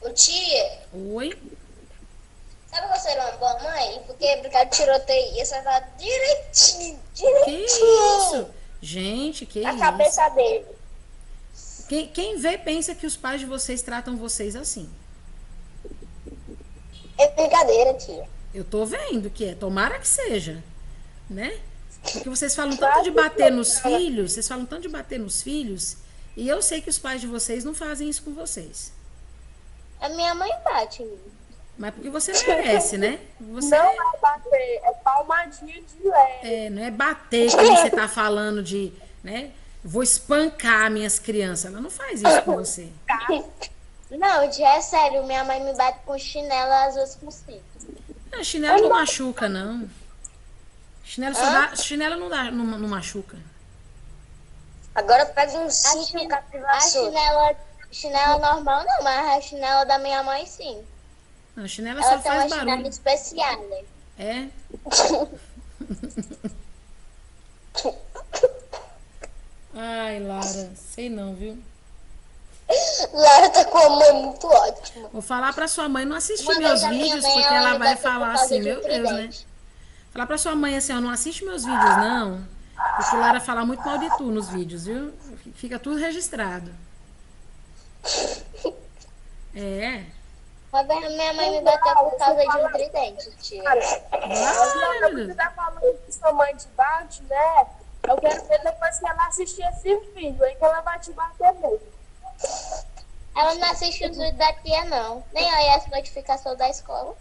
Ô tia, Oi? sabe que você era uma boa mãe? Porque brincar de tiroteio ia acertar direitinho, Que direitinho. isso? Gente, que A isso? cabeça dele. Quem vê pensa que os pais de vocês tratam vocês assim. É brincadeira, tia. Eu tô vendo que é. Tomara que seja, né? Porque vocês falam tanto de bater nos filhos, vocês falam tanto de bater nos filhos, e eu sei que os pais de vocês não fazem isso com vocês. A minha mãe bate em mim. Mas porque você merece, né? Você Não é bater, é palmadinha de leve. não é bater como você tá falando de, né? Vou espancar minhas crianças. Ela não faz isso com você. Não, tia, é sério, minha mãe me bate com chinelo, às vezes com cinto. Não, chinelo não machuca, não. Chinelo, só dá, chinelo não machuca. Agora pega um A, cinto chin- com a a chinela normal não, mas a chinela da minha mãe sim. Não, chinelo Ela só tem uma faz chinela barulho. especial, né? É. Ai, Lara, sei não, viu? Lara tá com a mãe muito ótima. Vou falar pra sua mãe não assistir Uma meus vez a minha vídeos, mãe, porque ela ela me vai bateu por falar causa assim, de um meu Deus, né? tridente. Falar pra sua mãe assim, ó, não assiste meus vídeos, não. Porque Lara fala muito mal de tu nos vídeos, viu? Fica tudo registrado. É. Uma vez a minha mãe me bateu por causa de um tridente, tia. Ai, meu Você Deus. tá falando que sua mãe te bate, né? Eu quero ver depois que ela assistir esse vídeo, aí que ela vai te bater mesmo. Ela não assiste os vídeos da tia, não. Nem olha as notificações da escola.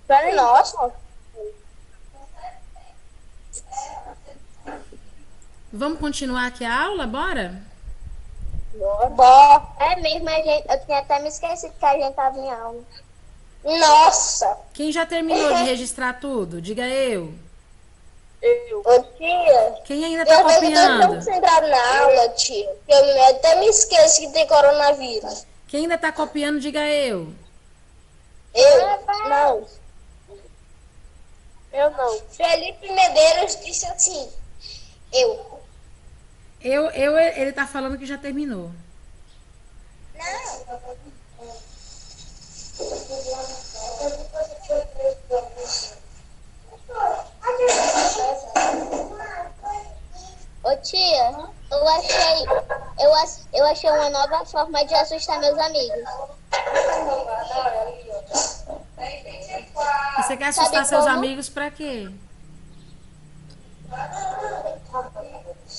Peraí, Nossa. Vamos continuar aqui a aula, bora? Bó. É mesmo, eu tinha até me esquecido que a gente tava em aula. Nossa. Quem já terminou de registrar tudo? Diga eu. Ô tia, Quem ainda tá eu tô tão copiando? concentrado na aula, tia. Que eu até me esqueço que tem coronavírus. Quem ainda tá copiando, diga eu. Eu? Não. Eu não. Felipe Medeiros disse assim. Eu. Ele tá falando que já terminou. Ô tia, eu achei uma nova forma de assustar meus amigos. E você quer assustar Sabe seus como? amigos pra quê?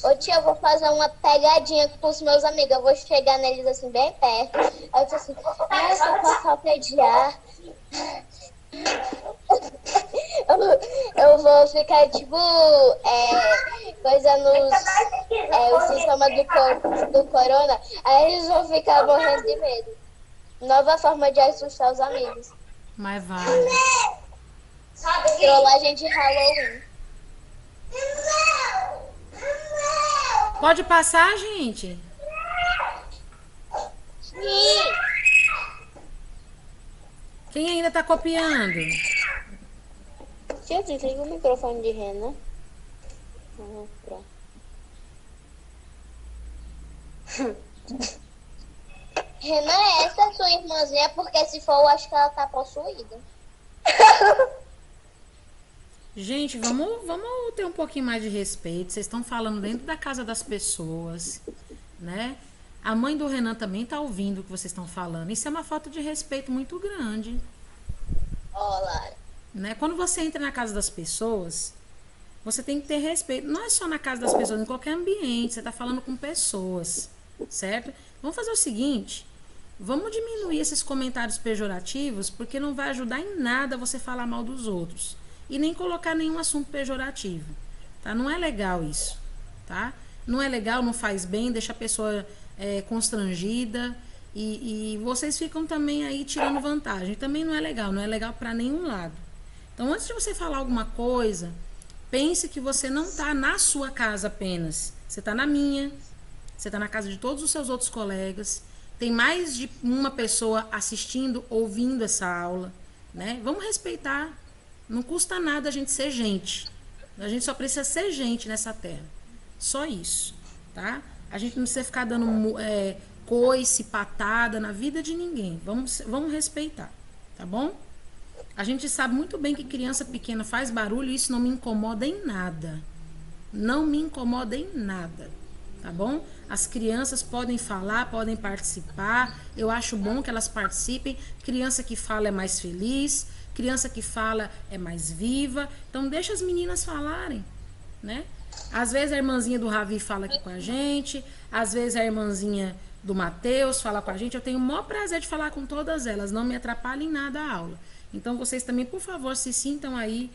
Ô tia, eu vou fazer uma pegadinha com os meus amigos. Eu vou chegar neles assim, bem perto. Aí eu disse assim, eu tô com falta de ar. Eu vou ficar tipo coisa nos os sintomas do corona. Aí eles vão ficar morrendo de medo. Nova forma de assustar os amigos. Mas vai. Trollagem de Halloween. Pode passar, gente? Sim. Quem ainda tá copiando? Tia, desliga o microfone de Renan. Pronto. Renan, essa é sua irmãzinha, porque se for, eu acho que ela tá possuída. Gente, vamos ter um pouquinho mais de respeito. Vocês estão falando dentro da casa das pessoas, né? A mãe do Renan também tá ouvindo o que vocês estão falando. Isso é uma falta de respeito muito grande, Ó, Lara. né? Quando você entra na casa das pessoas, você tem que ter respeito. Não é só na casa das pessoas, em qualquer ambiente. Você tá falando com pessoas, certo? Vamos fazer o seguinte. Vamos diminuir esses comentários pejorativos, porque não vai ajudar em nada você falar mal dos outros. E nem colocar nenhum assunto pejorativo, tá? Não é legal isso, tá? Não é legal, não faz bem, deixa a pessoa constrangida e vocês ficam também aí tirando vantagem. Também não é legal para nenhum lado. Então, antes de você falar alguma coisa, pense que você não tá na sua casa apenas. Você tá na minha, você tá na casa de todos os seus outros colegas. Tem mais de uma pessoa assistindo, ouvindo essa aula, né? Vamos respeitar. Não custa nada a gente ser gente. A gente só precisa ser gente nessa terra. Só isso, tá? A gente não precisa ficar dando coice, patada na vida de ninguém. Vamos respeitar, tá bom? A gente sabe muito bem que criança pequena faz barulho e isso não me incomoda em nada. Não me incomoda em nada, tá bom? As crianças podem falar, podem participar. Eu acho bom que elas participem. Criança que fala é mais feliz. Criança que fala é mais viva. Então deixa as meninas falarem, né? Às vezes a irmãzinha do Ravi fala aqui com a gente. Às vezes a irmãzinha do Matheus fala com a gente. Eu tenho o maior prazer de falar com todas elas. Não me atrapalha em nada a aula. Então vocês também, por favor, se sintam aí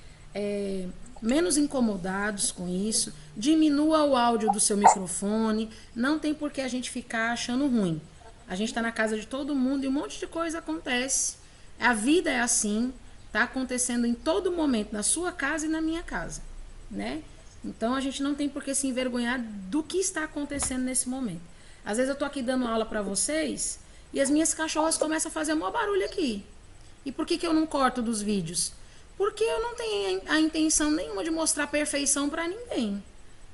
menos incomodados com isso. Diminua o áudio do seu microfone. Não tem por que a gente ficar achando ruim. A gente está na casa de todo mundo e um monte de coisa acontece. A vida é assim. Está acontecendo em todo momento, na sua casa e na minha casa, né? Então, a gente não tem por que se envergonhar do que está acontecendo nesse momento. Às vezes eu tô aqui dando aula para vocês e as minhas cachorras começam a fazer um maior barulho aqui. E por que eu não corto dos vídeos? Porque eu não tenho a intenção nenhuma de mostrar perfeição para ninguém.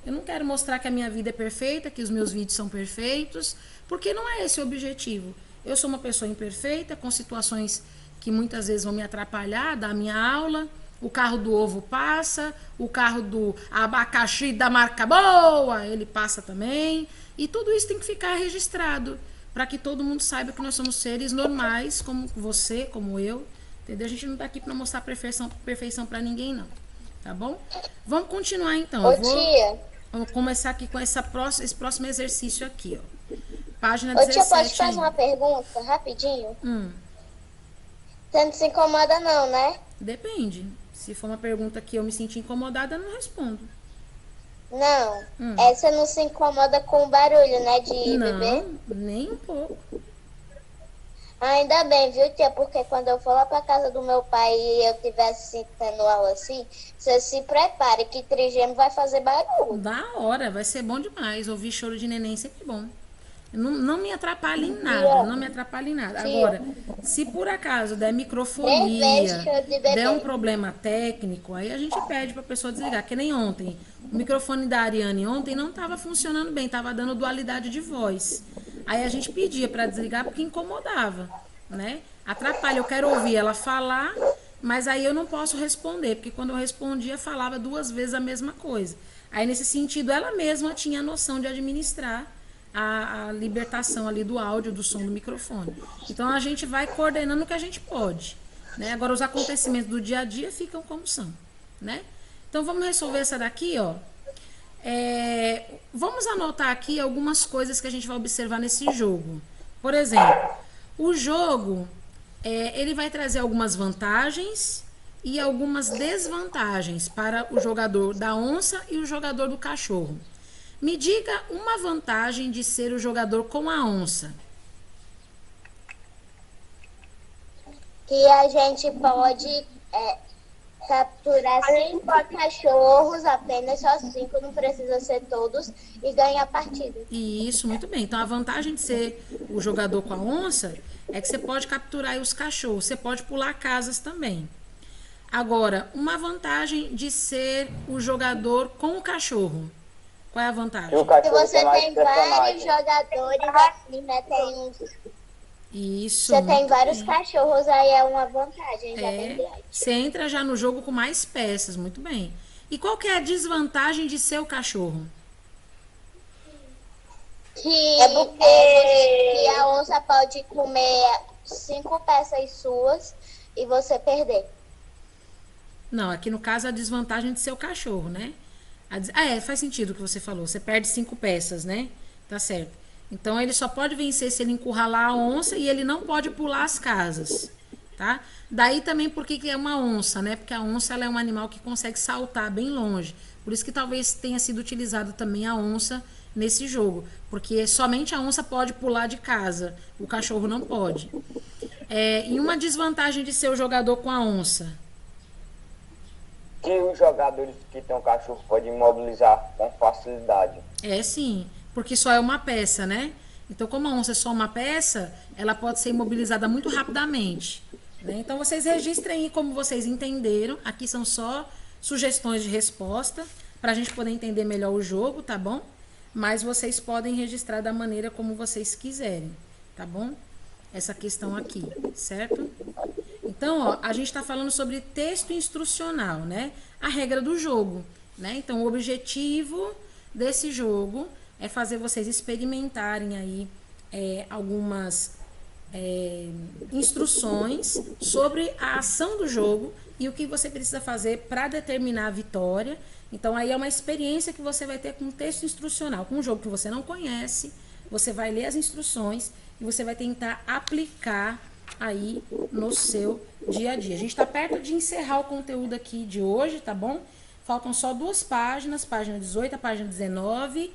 Eu não quero mostrar que a minha vida é perfeita, que os meus vídeos são perfeitos, porque não é esse o objetivo. Eu sou uma pessoa imperfeita, com situações que muitas vezes vão me atrapalhar da minha aula. O carro do ovo passa, o carro do abacaxi da marca boa, ele passa também. E tudo isso tem que ficar registrado, para que todo mundo saiba que nós somos seres normais, como você, como eu. Entendeu? A gente não tá aqui para mostrar perfeição para ninguém, não. Tá bom? Vamos continuar, então. Vamos começar aqui com esse próximo exercício aqui, ó. Página 17. Tia, pode fazer uma pergunta, rapidinho? Você não se incomoda não, né? Depende. Se for uma pergunta que eu me sentir incomodada, eu não respondo. Não. Você não se incomoda com o barulho, né, de bebê? Não, nem um pouco. Ainda bem, viu, tia? Porque quando eu for lá pra casa do meu pai e eu tivesse tendo aula assim, você se prepare que trigêmeo vai fazer barulho. Da hora, vai ser bom demais. Ouvir choro de neném é sempre bom. Não me atrapalha em nada, não me atrapalha em nada. Agora, se por acaso der microfonia, der um problema técnico, aí a gente pede pra pessoa desligar, que nem ontem. O microfone da Ariane ontem não estava funcionando bem, estava dando dualidade de voz. Aí a gente pedia pra desligar porque incomodava, né? Atrapalha, eu quero ouvir ela falar, mas aí eu não posso responder, porque quando eu respondia, falava 2 vezes a mesma coisa. Aí nesse sentido, ela mesma tinha a noção de administrar a libertação ali do áudio, do som do microfone. Então a gente vai coordenando o que a gente pode, né? Agora os acontecimentos do dia a dia ficam como são, né? Então vamos resolver essa daqui, ó. Vamos anotar aqui algumas coisas que a gente vai observar nesse jogo. Por exemplo, o jogo ele vai trazer algumas vantagens e algumas desvantagens para o jogador da onça e o jogador do cachorro. Me diga uma vantagem de ser o jogador com a onça. Que a gente pode capturar 5 cachorros, apenas só 5, não precisa ser todos, e ganhar a partida. Isso, muito bem. Então a vantagem de ser o jogador com a onça é que você pode capturar aí os cachorros. Você pode pular casas também. Agora, uma vantagem de ser o jogador com o cachorro. Qual é a vantagem? Que você tem vários jogadores assim, né? Isso. Você tem vários cachorros, aí é uma vantagem, já bem grande. Você entra já no jogo com mais peças, muito bem. E qual que é a desvantagem de ser o cachorro? Que a onça pode comer 5 peças suas e você perder. Não, aqui no caso a desvantagem de ser o cachorro, né? Faz sentido o que você falou. Você perde 5 peças, né? Tá certo. Então ele só pode vencer se ele encurralar a onça e ele não pode pular as casas, tá? Daí também porque que é uma onça, né? Porque a onça ela é um animal que consegue saltar bem longe. Por isso que talvez tenha sido utilizado também a onça nesse jogo, porque somente a onça pode pular de casa, o cachorro não pode. E uma desvantagem de ser o jogador com a onça? Que os jogadores que tem um cachorro podem imobilizar com facilidade. Sim, porque só é uma peça, né? Então, como a onça é só uma peça, ela pode ser imobilizada muito rapidamente. né? Então, vocês registrem aí como vocês entenderam. Aqui são só sugestões de resposta para a gente poder entender melhor o jogo, tá bom? Mas vocês podem registrar da maneira como vocês quiserem, tá bom? Essa questão aqui, certo? Então, ó, a gente está falando sobre texto instrucional, né? A regra do jogo, né? Então, o objetivo desse jogo é fazer vocês experimentarem aí algumas instruções sobre a ação do jogo e o que você precisa fazer para determinar a vitória. Então, aí é uma experiência que você vai ter com um texto instrucional, com um jogo que você não conhece, você vai ler as instruções e você vai tentar aplicar aí no seu dia a dia. A gente está perto de encerrar o conteúdo aqui de hoje, tá bom? Faltam só 2 páginas, página 18, a página 19,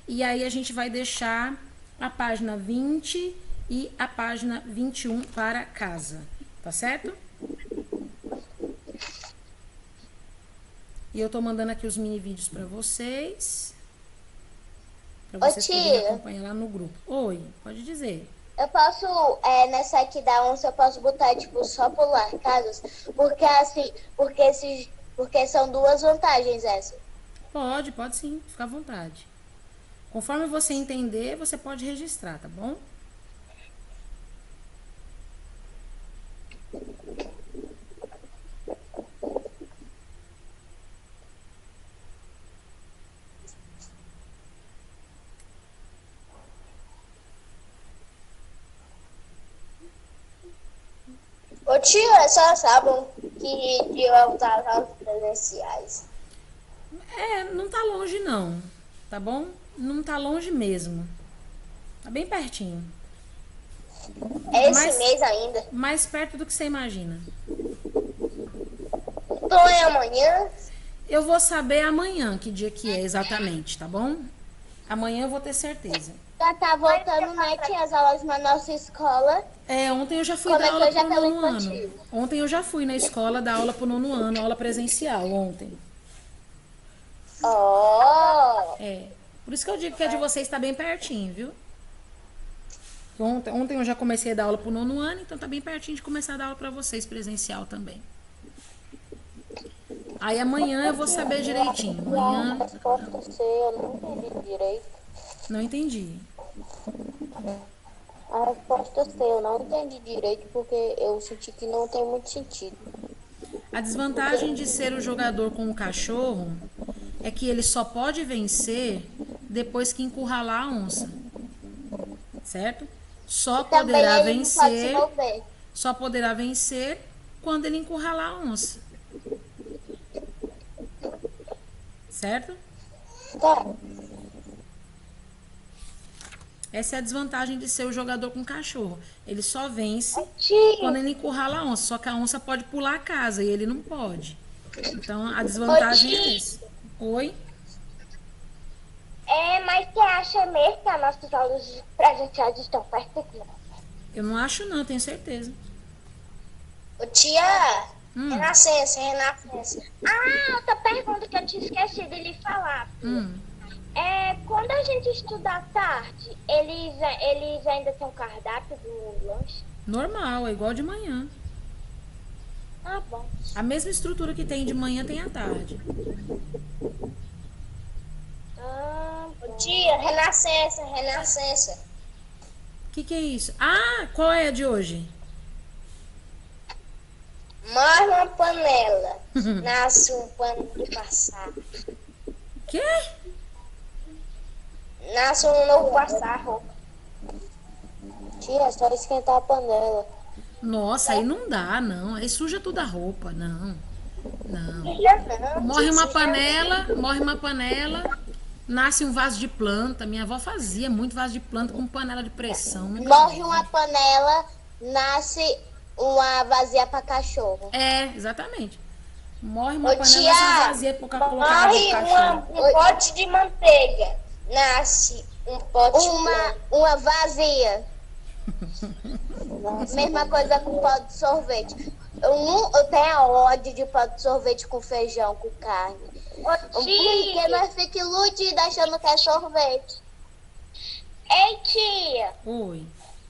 e aí a gente vai deixar a página 20 e a página 21 para casa, tá certo? E eu tô mandando aqui os mini vídeos para vocês poderem acompanhar lá no grupo. Oi, pode dizer. Eu posso, nessa aqui da onça, eu posso botar, tipo, só pular casas? Porque assim, porque são 2 vantagens essa. Pode sim, fica à vontade. Conforme você entender, você pode registrar, tá bom? Ô tio, é só sábado que eu voltar às aulas presenciais. Não tá longe não, tá bom? Não tá longe mesmo. Tá bem pertinho. É esse mês ainda? Mais perto do que você imagina. Então é amanhã? Eu vou saber amanhã que dia que é exatamente, tá bom? Amanhã eu vou ter certeza. Já tá voltando, né, tia, as aulas na nossa escola. Ontem eu já fui dar aula pro 9º ano. Ontem eu já fui na escola dar aula pro 9º ano, aula presencial, ontem. Oh! Por isso que eu digo que a de vocês tá bem pertinho, viu? Ontem eu já comecei a dar aula pro 9º ano, então tá bem pertinho de começar a dar aula pra vocês presencial também. Aí amanhã eu vou saber direitinho. Amanhã... A resposta C eu não entendi direito. Não entendi. A resposta C eu não entendi direito porque eu senti que não tem muito sentido. A desvantagem de ser o jogador com o cachorro é que ele só pode vencer depois que encurralar a onça. Certo? Só poderá vencer quando ele encurralar a onça. Certo? Tá. Essa é a desvantagem de ser o jogador com cachorro. Ele só vence quando ele encurrala a onça. Só que a onça pode pular a casa e ele não pode. Então, a desvantagem é essa. Oi? Mas você acha mesmo que as nossas aulas presenciais estão perto aqui? Eu não acho não, tenho certeza. Ô tia, renascença. Outra pergunta que eu tinha esquecido de lhe falar. Quando a gente estuda à tarde, eles ainda têm um cardápio do lanche? Normal, é igual de manhã. Ah, bom. A mesma estrutura que tem de manhã tem à tarde. Tia, renascença. O que é isso? Ah, qual é a de hoje? Morre uma panela, nasce um pano de passar. Quê? Nasce um novo passar roupa. Tia, é só esquentar a panela. Nossa, aí não dá, não. Aí suja toda a roupa, não. Morre uma panela, nasce um vaso de planta. Minha avó fazia muito vaso de planta com panela de pressão. Morre uma panela, nasce uma vazia para cachorro. Exatamente. Morre uma panela, nasce uma vazia para colocar morre um pote de manteiga, nasce um pote uma vazia. Mesma coisa com pó de sorvete. Eu tenho ódio de pó de sorvete com feijão, com carne. Porque nós ficamos iludidos achando que é sorvete. Ei, tia. Oi.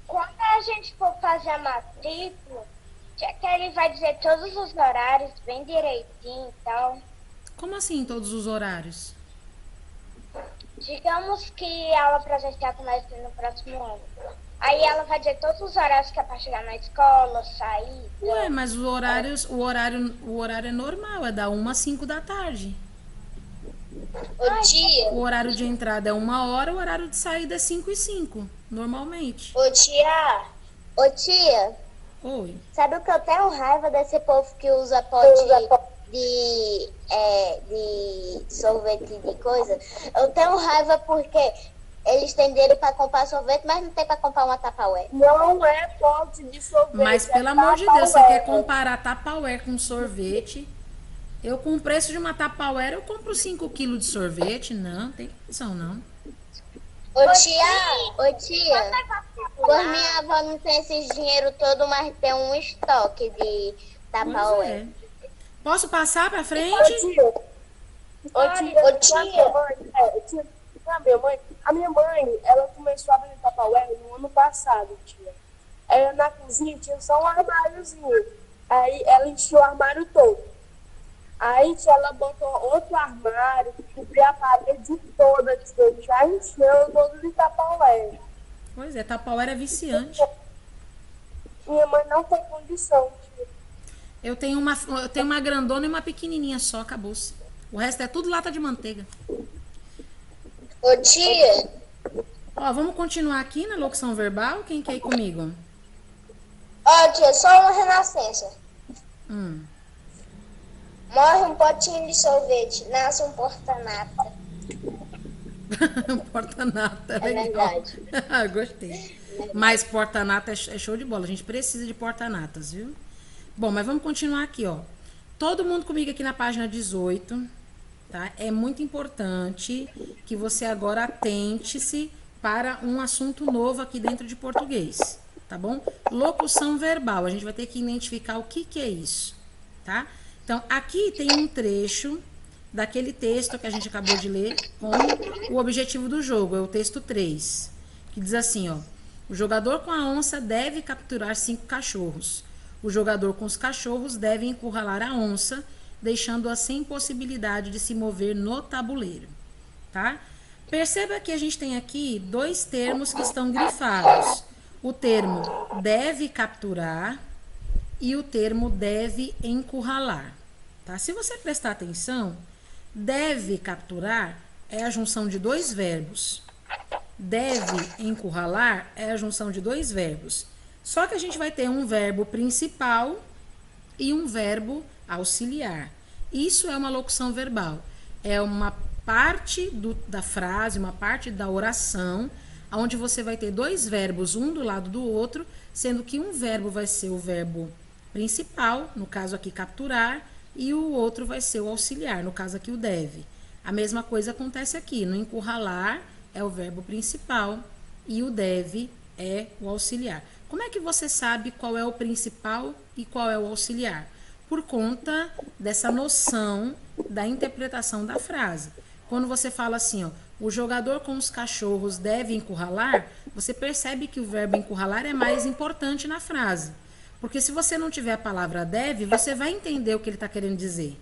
Quando a gente for fazer a matrícula, tia, que ele vai dizer todos os horários bem direitinho e tal. Como assim todos os horários? Digamos que a aula presencial começa no próximo ano. Aí ela vai dizer todos os horários que é pra chegar na escola, sair. Ué, mas o horário é normal, é da 1 às 5 da tarde. Ô tia, O horário de entrada é 1 hora, o horário de saída é 5 e 5, normalmente. ô tia, Ô tia, Oi. sabe o que eu tenho raiva desse povo que usa pote de sorvete de coisa? Eu tenho raiva porque eles têm dinheiro pra comprar sorvete, mas não tem pra comprar uma Tupperware. Não é pote de sorvete. Mas, pelo amor de Deus, você quer comparar Tupperware com sorvete? Eu, com o preço de uma Tupperware, eu compro 5 quilos de sorvete. Não, tem condição, não. Ô tia, por minha avó não tem esse dinheiro todo, mas tem um estoque de Pois Tupperware. é. Posso passar pra frente? Ô tia, a minha mãe, ela começou a vender Tupperware no ano passado, tia. Na cozinha tinha só um armáriozinho. Aí ela encheu o armário todo. Aí tia, ela botou outro armário, cobriu a parede toda, tia, já encheu todo de Tupperware. Pois é, Tupperware é viciante. Minha mãe não tem condição, tia. Eu tenho uma grandona e uma pequenininha só, acabou-se. O resto é tudo lata de manteiga. ô tia, Ó, vamos continuar aqui na locução verbal? Quem quer ir comigo? ó tia, só uma renascença. Morre um potinho de sorvete, nasce um porta-nata. Porta-nata, é É legal. verdade. Gostei. Mas porta-nata é show de bola. A gente precisa de porta-natas, viu? Bom, mas vamos continuar aqui, ó. Todo mundo comigo aqui na página 18, tá? É muito importante que você agora atente-se para um assunto novo aqui dentro de português, tá bom? Locução verbal. A gente vai ter que identificar o que é isso, tá? Então, aqui tem um trecho daquele texto que a gente acabou de ler com o objetivo do jogo, é o texto 3, que diz assim, ó: o jogador com a onça deve capturar 5 cachorros. O jogador com os cachorros deve encurralar a onça, deixando-a sem possibilidade de se mover no tabuleiro, tá? Perceba que a gente tem aqui 2 termos que estão grifados. O termo deve capturar e o termo deve encurralar, tá? Se você prestar atenção, deve capturar é a junção de 2 verbos. Deve encurralar é a junção de 2 verbos. Só que a gente vai ter um verbo principal e um verbo auxiliar. Isso é uma locução verbal. É uma parte da frase, uma parte da oração, onde você vai ter 2 verbos, um do lado do outro, sendo que um verbo vai ser o verbo principal, no caso aqui capturar, e o outro vai ser o auxiliar, no caso aqui o deve. A mesma coisa acontece aqui. No encurralar é o verbo principal e o deve é o auxiliar. Como é que você sabe qual é o principal e qual é o auxiliar? Por conta dessa noção da interpretação da frase. Quando você fala assim, ó, o jogador com os cachorros deve encurralar, você percebe que o verbo encurralar é mais importante na frase. Porque se você não tiver a palavra deve, você vai entender o que ele está querendo dizer.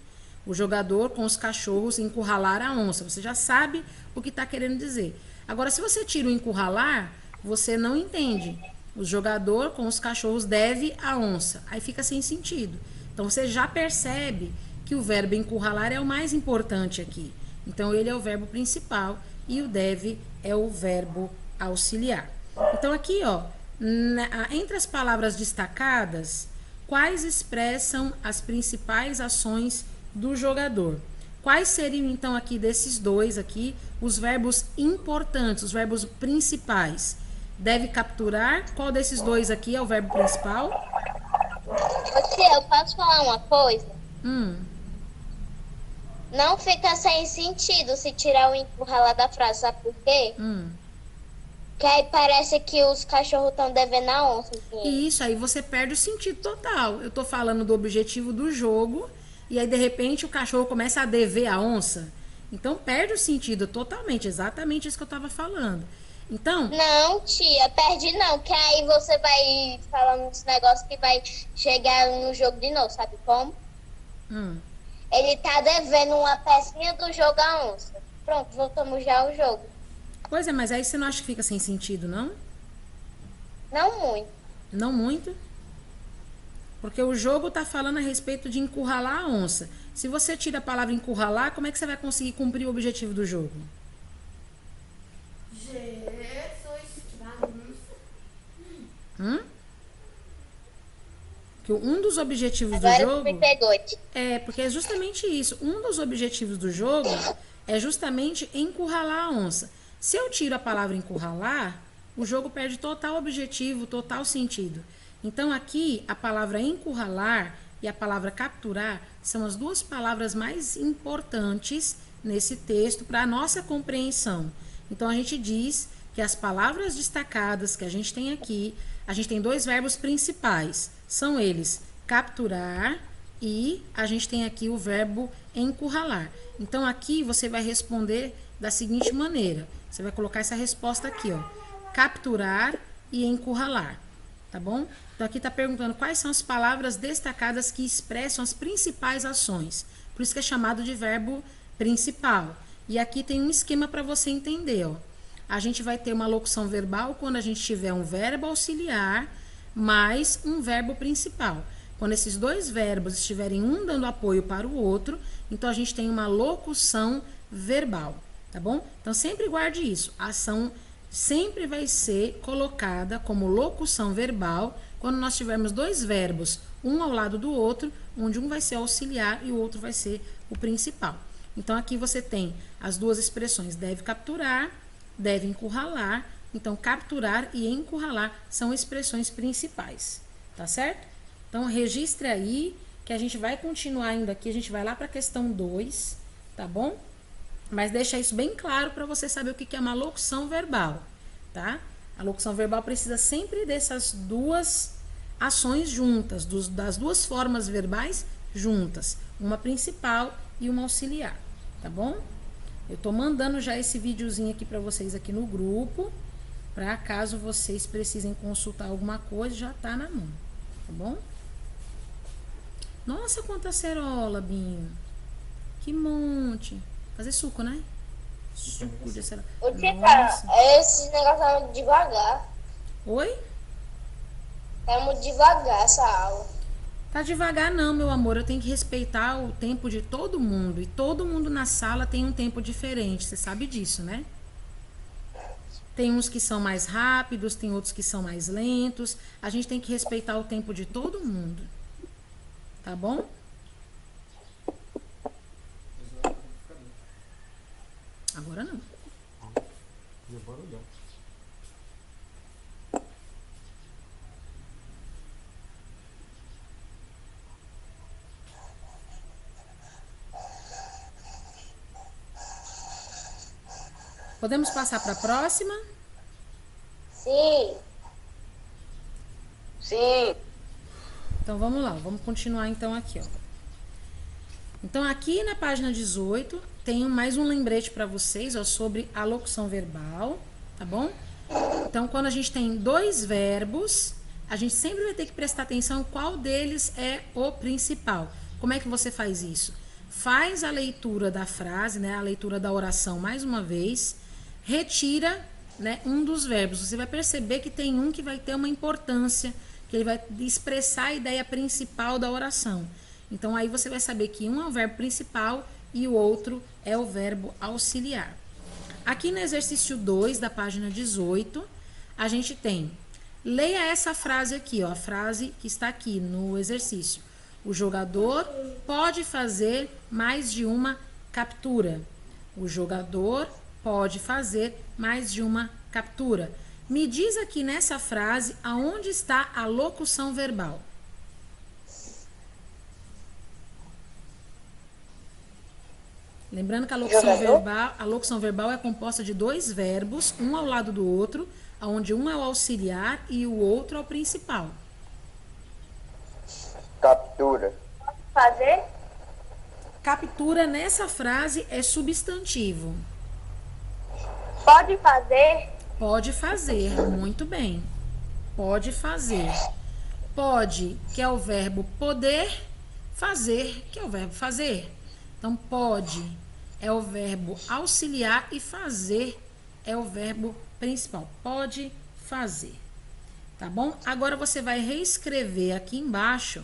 O jogador com os cachorros encurralar a onça. Você já sabe o que está querendo dizer. Agora, se você tira o encurralar, você não entende. O jogador com os cachorros deve a onça. Aí fica sem sentido. Então, você já percebe que o verbo encurralar é o mais importante aqui. Então, ele é o verbo principal e o deve é o verbo auxiliar. Então, aqui, ó, entre as palavras destacadas, quais expressam as principais ações do jogador? Quais seriam, então, aqui desses 2 aqui, os verbos importantes, os verbos principais? Deve capturar. Qual desses 2 aqui é o verbo principal? Eu posso falar uma coisa? Não fica sem sentido se tirar o encurralar da frase, sabe por quê? Que aí parece que os cachorros estão devendo a onça. E isso aí você perde o sentido total. Eu tô falando do objetivo do jogo e aí de repente o cachorro começa a dever a onça. Então perde o sentido totalmente, exatamente isso que eu estava falando. Então, Não, tia, perde não, que aí você vai falando desse negócio que vai chegar no jogo de novo, sabe como? hum, Ele tá devendo uma pecinha do jogo à onça. Pronto, voltamos já ao jogo. pois é, mas aí você não acha que fica sem sentido, não? Não muito. Não muito. Porque o jogo tá falando a respeito de encurralar a onça. Se você tira a palavra encurralar, como é que você vai conseguir cumprir o objetivo do jogo? Jesus, que bagunça. Que um dos objetivos do Agora jogo me pegou, tia. é porque é justamente isso. Um dos objetivos do jogo é justamente encurralar a onça. Se eu tiro a palavra encurralar, o jogo perde total objetivo, total sentido. Então aqui a palavra encurralar e a palavra capturar são as duas palavras mais importantes nesse texto para a nossa compreensão. Então a gente diz que as palavras destacadas que a gente tem aqui, a gente tem dois verbos principais. São eles capturar e a gente tem aqui o verbo encurralar. Então aqui você vai responder da seguinte maneira. Você vai colocar essa resposta aqui, ó. Capturar e encurralar, tá bom? Então aqui está perguntando quais são as palavras destacadas que expressam as principais ações. Por isso que é chamado de verbo principal. E aqui tem um esquema para você entender, ó. A gente vai ter uma locução verbal quando a gente tiver um verbo auxiliar mais um verbo principal. Quando esses dois verbos estiverem um dando apoio para o outro, então a gente tem uma locução verbal, tá bom? Então sempre guarde isso. A ação sempre vai ser colocada como locução verbal quando nós tivermos dois verbos, um ao lado do outro, onde um vai ser auxiliar e o outro vai ser o principal. Então aqui você tem as duas expressões, deve capturar, deve encurralar. Então, capturar e encurralar são expressões principais, tá certo? Então, registre aí que a gente vai continuar indo aqui, a gente vai lá para a questão 2, tá bom? Mas deixa isso bem claro para você saber o que é uma locução verbal, tá? A locução verbal precisa sempre dessas duas ações juntas, das duas formas verbais juntas, uma principal e uma auxiliar, tá bom? Eu tô mandando já esse videozinho aqui para vocês aqui no grupo, para caso vocês precisem consultar alguma coisa, já tá na mão, tá bom? Nossa, quanta acerola, Binho. Que monte. Fazer suco, né? Suco de acerola. Ô, tia, Nossa. esse negócio é muito devagar. Oi? É muito devagar essa aula. Tá devagar não, meu amor. Eu tenho que respeitar o tempo de todo mundo. E todo mundo na sala tem um tempo diferente. Você sabe disso, né? Tem uns que são mais rápidos, tem outros que são mais lentos. A gente tem que respeitar o tempo de todo mundo. Tá bom? Agora não. Deu barulhão. Podemos passar para a próxima? Sim. Sim. Então vamos lá, vamos continuar então aqui, ó. Então aqui na página 18 tem mais um lembrete para vocês, ó, sobre a locução verbal, tá bom? Então quando a gente tem dois verbos, a gente sempre vai ter que prestar atenção qual deles é o principal. Como é que você faz isso? Faz a leitura da frase, né, a leitura da oração mais uma vez, retira, né, um dos verbos. Você vai perceber que tem um que vai ter uma importância, que ele vai expressar a ideia principal da oração. Então aí você vai saber que um é o verbo principal e o outro é o verbo auxiliar. Aqui no exercício 2 da página 18, a gente tem, leia essa frase aqui, ó, a frase que está aqui no exercício. O jogador pode fazer mais de uma captura. O jogador pode fazer mais de uma captura. Me diz aqui nessa frase aonde está a locução verbal. Lembrando que a locução verbal é composta de dois verbos, um ao lado do outro, onde um é o auxiliar e o outro é o principal. Captura. Fazer? Captura nessa frase é substantivo. Pode fazer? Pode fazer, muito bem. Pode fazer. Pode, que é o verbo poder, fazer, que é o verbo fazer. Então, pode é o verbo auxiliar e fazer é o verbo principal. Pode fazer. Tá bom? Agora você vai reescrever aqui embaixo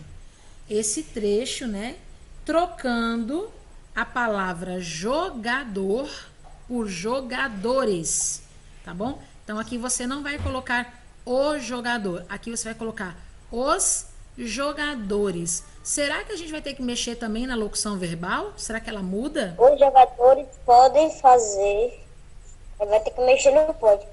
esse trecho, né? Trocando a palavra jogador por jogadores. Tá bom? Então, aqui você não vai colocar o jogador. Aqui você vai colocar os jogadores. Será que a gente vai ter que mexer também na locução verbal? Será que ela muda? Os jogadores podem fazer. Vai ter que mexer no pode.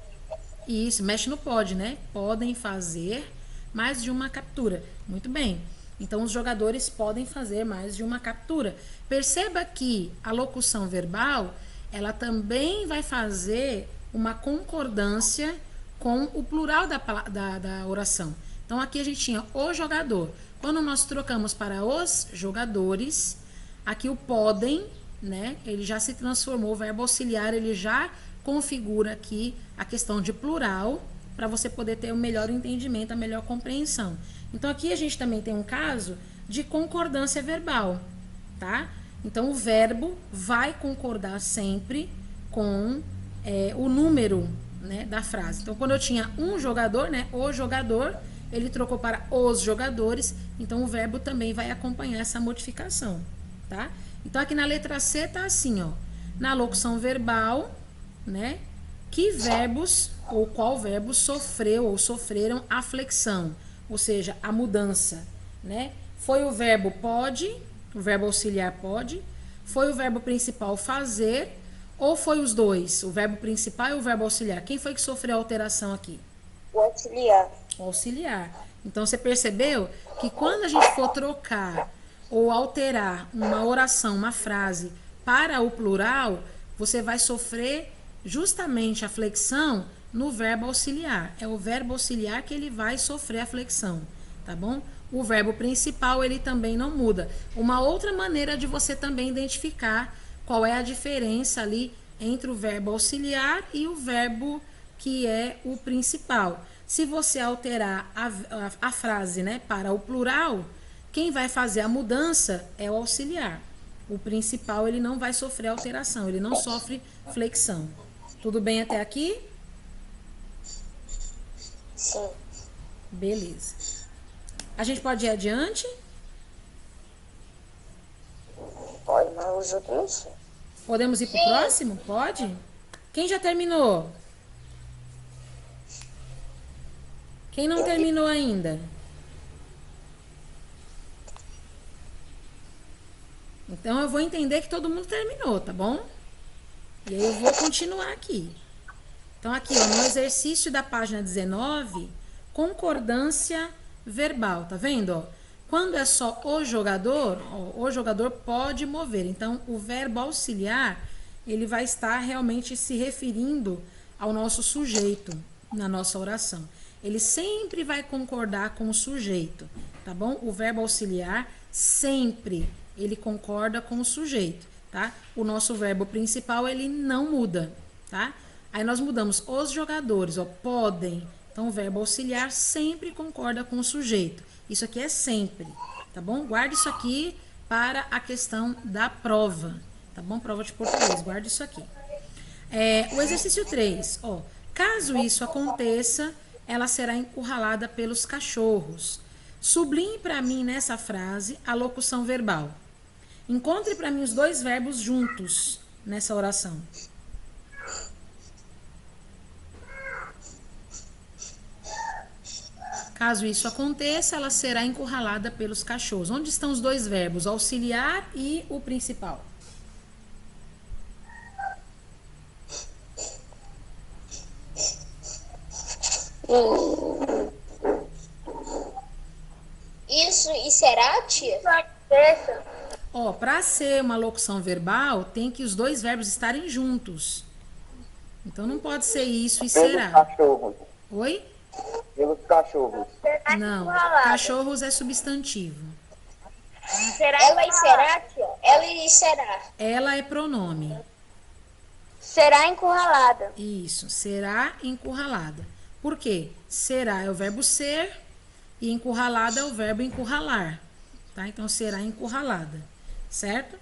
Isso, mexe no pode, né? Podem fazer mais de uma captura. Muito bem. Então, os jogadores podem fazer mais de uma captura. Perceba que a locução verbal, ela também vai fazer uma concordância com o plural da oração. Então, aqui a gente tinha o jogador. Quando nós trocamos para os jogadores, aqui o podem, né? Ele já se transformou, o verbo auxiliar, ele já configura aqui a questão de plural, para você poder ter o melhor entendimento, a melhor compreensão. Então, aqui a gente também tem um caso de concordância verbal, tá? Então, o verbo vai concordar sempre com o número, né, da frase. Então, quando eu tinha um jogador, né, o jogador, ele trocou para os jogadores, então o verbo também vai acompanhar essa modificação, tá? Então, aqui na letra C tá assim, ó, na locução verbal, né, que verbos ou qual verbo sofreu ou sofreram a flexão, ou seja, a mudança, né? Foi o verbo pode, o verbo auxiliar pode, foi o verbo principal fazer, ou foi os dois, o verbo principal e o verbo auxiliar? Quem foi que sofreu a alteração aqui? O auxiliar. O auxiliar. Então, você percebeu que quando a gente for trocar ou alterar uma oração, uma frase para o plural, você vai sofrer justamente a flexão no verbo auxiliar. É o verbo auxiliar que ele vai sofrer a flexão, tá bom? O verbo principal, ele também não muda. Uma outra maneira de você também identificar qual é a diferença ali entre o verbo auxiliar e o verbo que é o principal. Se você alterar a frase, né, para o plural, quem vai fazer a mudança é o auxiliar. O principal, ele não vai sofrer alteração, ele não sofre flexão. Tudo bem até aqui? Sim. Beleza. A gente pode ir adiante? Pode, mas os outros não sei. Podemos ir pro próximo? Pode? Quem já terminou? Quem não terminou ainda? Então, eu vou entender que todo mundo terminou, tá bom? E aí eu vou continuar aqui. Então, aqui, ó, no exercício da página 19, concordância verbal, tá vendo? Ó? Quando é só o jogador pode mover. Então, o verbo auxiliar, ele vai estar realmente se referindo ao nosso sujeito na nossa oração. Ele sempre vai concordar com o sujeito, tá bom? O verbo auxiliar sempre ele concorda com o sujeito, tá? O nosso verbo principal, ele não muda, tá? Aí nós mudamos os jogadores, ó, podem. Então, o verbo auxiliar sempre concorda com o sujeito. Isso aqui é sempre, tá bom? Guarde isso aqui para a questão da prova, tá bom? Prova de português, guarde isso aqui. O exercício 3, ó. Caso isso aconteça, ela será encurralada pelos cachorros. Sublinhe para mim nessa frase a locução verbal. Encontre para mim os dois verbos juntos nessa oração. Caso isso aconteça, ela será encurralada pelos cachorros. Onde estão os dois verbos, o auxiliar e o principal? Isso e será, tia? Ó, para ser uma locução verbal, tem que os dois verbos estarem juntos. Então, não pode ser isso e será. Pelos cachorros. Oi? Pelos cachorros. Não, cachorros é substantivo. Ela e será, tia? Ela e será. Ela é pronome. Será encurralada. Isso, será encurralada. Por quê? Será é o verbo ser e encurralada é o verbo encurralar, tá? Então, será encurralada, certo?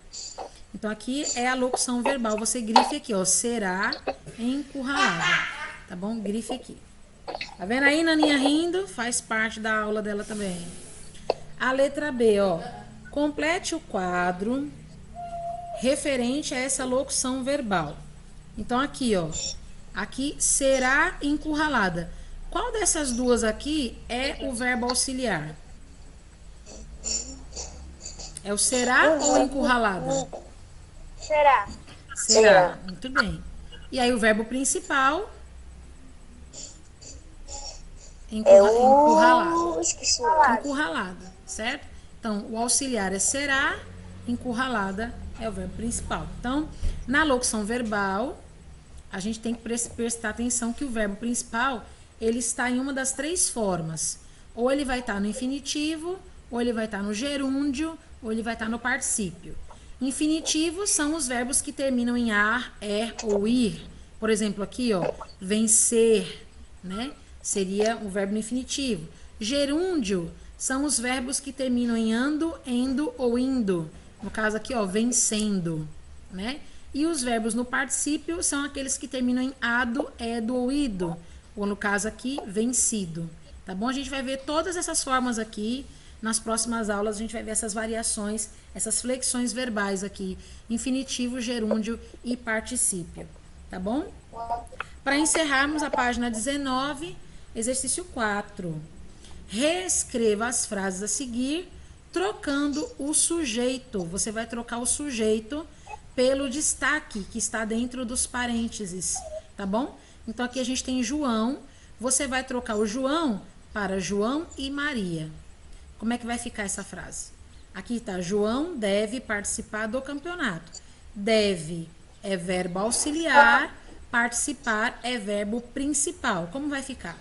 Então, aqui é a locução verbal. Você grife aqui, ó, será encurralada, tá bom? Grife aqui. Tá vendo aí, Naninha rindo? Faz parte da aula dela também. A letra B, ó. Complete o quadro referente a essa locução verbal. Então, aqui, ó. Aqui, será encurralada. Qual dessas duas aqui é o verbo auxiliar? É o será ou encurralada? Será? Será. Muito bem. E aí, o verbo principal? Encurralada. Esqueci. Encurralada, certo? Então, o auxiliar é será, encurralada é o verbo principal. Então, na locução verbal, a gente tem que prestar atenção que o verbo principal, ele está em uma das três formas. Ou ele vai estar no infinitivo, ou ele vai estar no gerúndio, ou ele vai estar no particípio. Infinitivos são os verbos que terminam em ar, ou ir. Por exemplo, aqui, ó, vencer, né? Seria o verbo no infinitivo. Gerúndio são os verbos que terminam em ando, endo ou indo. No caso aqui, ó, vencendo, né? E os verbos no particípio são aqueles que terminam em ado, edo ou ido. Ou no caso aqui, vencido. Tá bom? A gente vai ver todas essas formas aqui. Nas próximas aulas a gente vai ver essas variações, essas flexões verbais aqui. Infinitivo, gerúndio e particípio. Tá bom? Para encerrarmos a página 19, exercício 4. Reescreva as frases a seguir, trocando o sujeito. Você vai trocar o sujeito pelo destaque que está dentro dos parênteses, tá bom? Então, aqui a gente tem João. Você vai trocar o João para João e Maria. Como é que vai ficar essa frase? Aqui está, João deve participar do campeonato. Deve é verbo auxiliar, participar é verbo principal. Como vai ficar?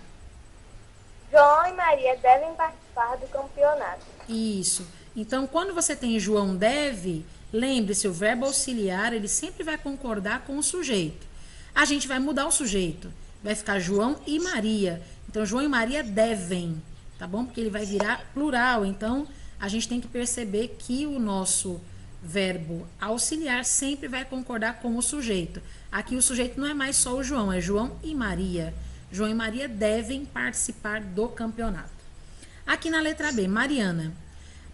João e Maria devem participar do campeonato. Isso. Então, quando você tem João deve, lembre-se, o verbo auxiliar, ele sempre vai concordar com o sujeito. A gente vai mudar o sujeito. Vai ficar João e Maria. Então, João e Maria devem, tá bom? Porque ele vai virar plural. Então, a gente tem que perceber que o nosso verbo auxiliar sempre vai concordar com o sujeito. Aqui o sujeito não é mais só o João, é João e Maria. João e Maria devem participar do campeonato. Aqui na letra B, Mariana.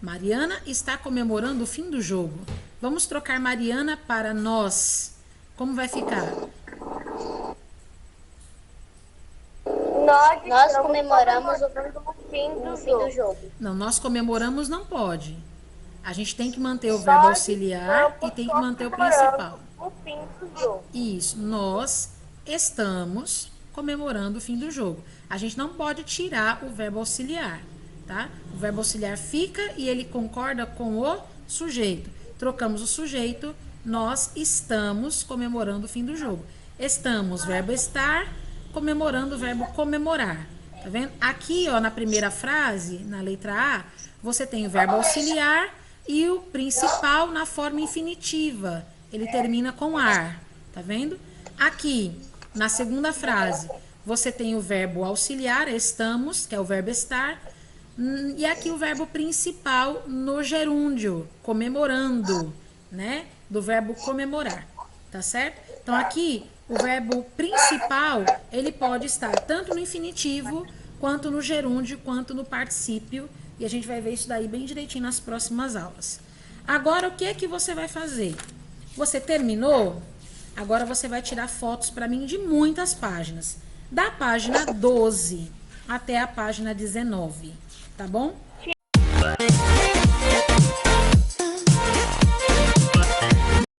Mariana está comemorando o fim do jogo. Vamos trocar Mariana para nós. Como vai ficar? Nós comemoramos o fim do jogo. Não, nós comemoramos não pode. A gente tem que manter o verbo auxiliar e tem que manter o principal. O fim do jogo. Isso, nós estamos comemorando o fim do jogo. A gente não pode tirar o verbo auxiliar, tá? O verbo auxiliar fica e ele concorda com o sujeito. Trocamos o sujeito, nós estamos comemorando o fim do jogo. Estamos, verbo estar, comemorando o verbo comemorar. Tá vendo? Aqui, ó, na primeira frase, na letra A, você tem o verbo auxiliar e o principal na forma infinitiva. Ele termina com ar, tá vendo? Aqui, na segunda frase, você tem o verbo auxiliar, estamos, que é o verbo estar, e aqui o verbo principal no gerúndio, comemorando, né? Do verbo comemorar, tá certo? Então, aqui, o verbo principal, ele pode estar tanto no infinitivo, quanto no gerúndio, quanto no particípio, e a gente vai ver isso daí bem direitinho nas próximas aulas. Agora, o que é que você vai fazer? Você terminou? Agora você vai tirar fotos para mim de muitas páginas. Da página 12 até a página 19, tá bom?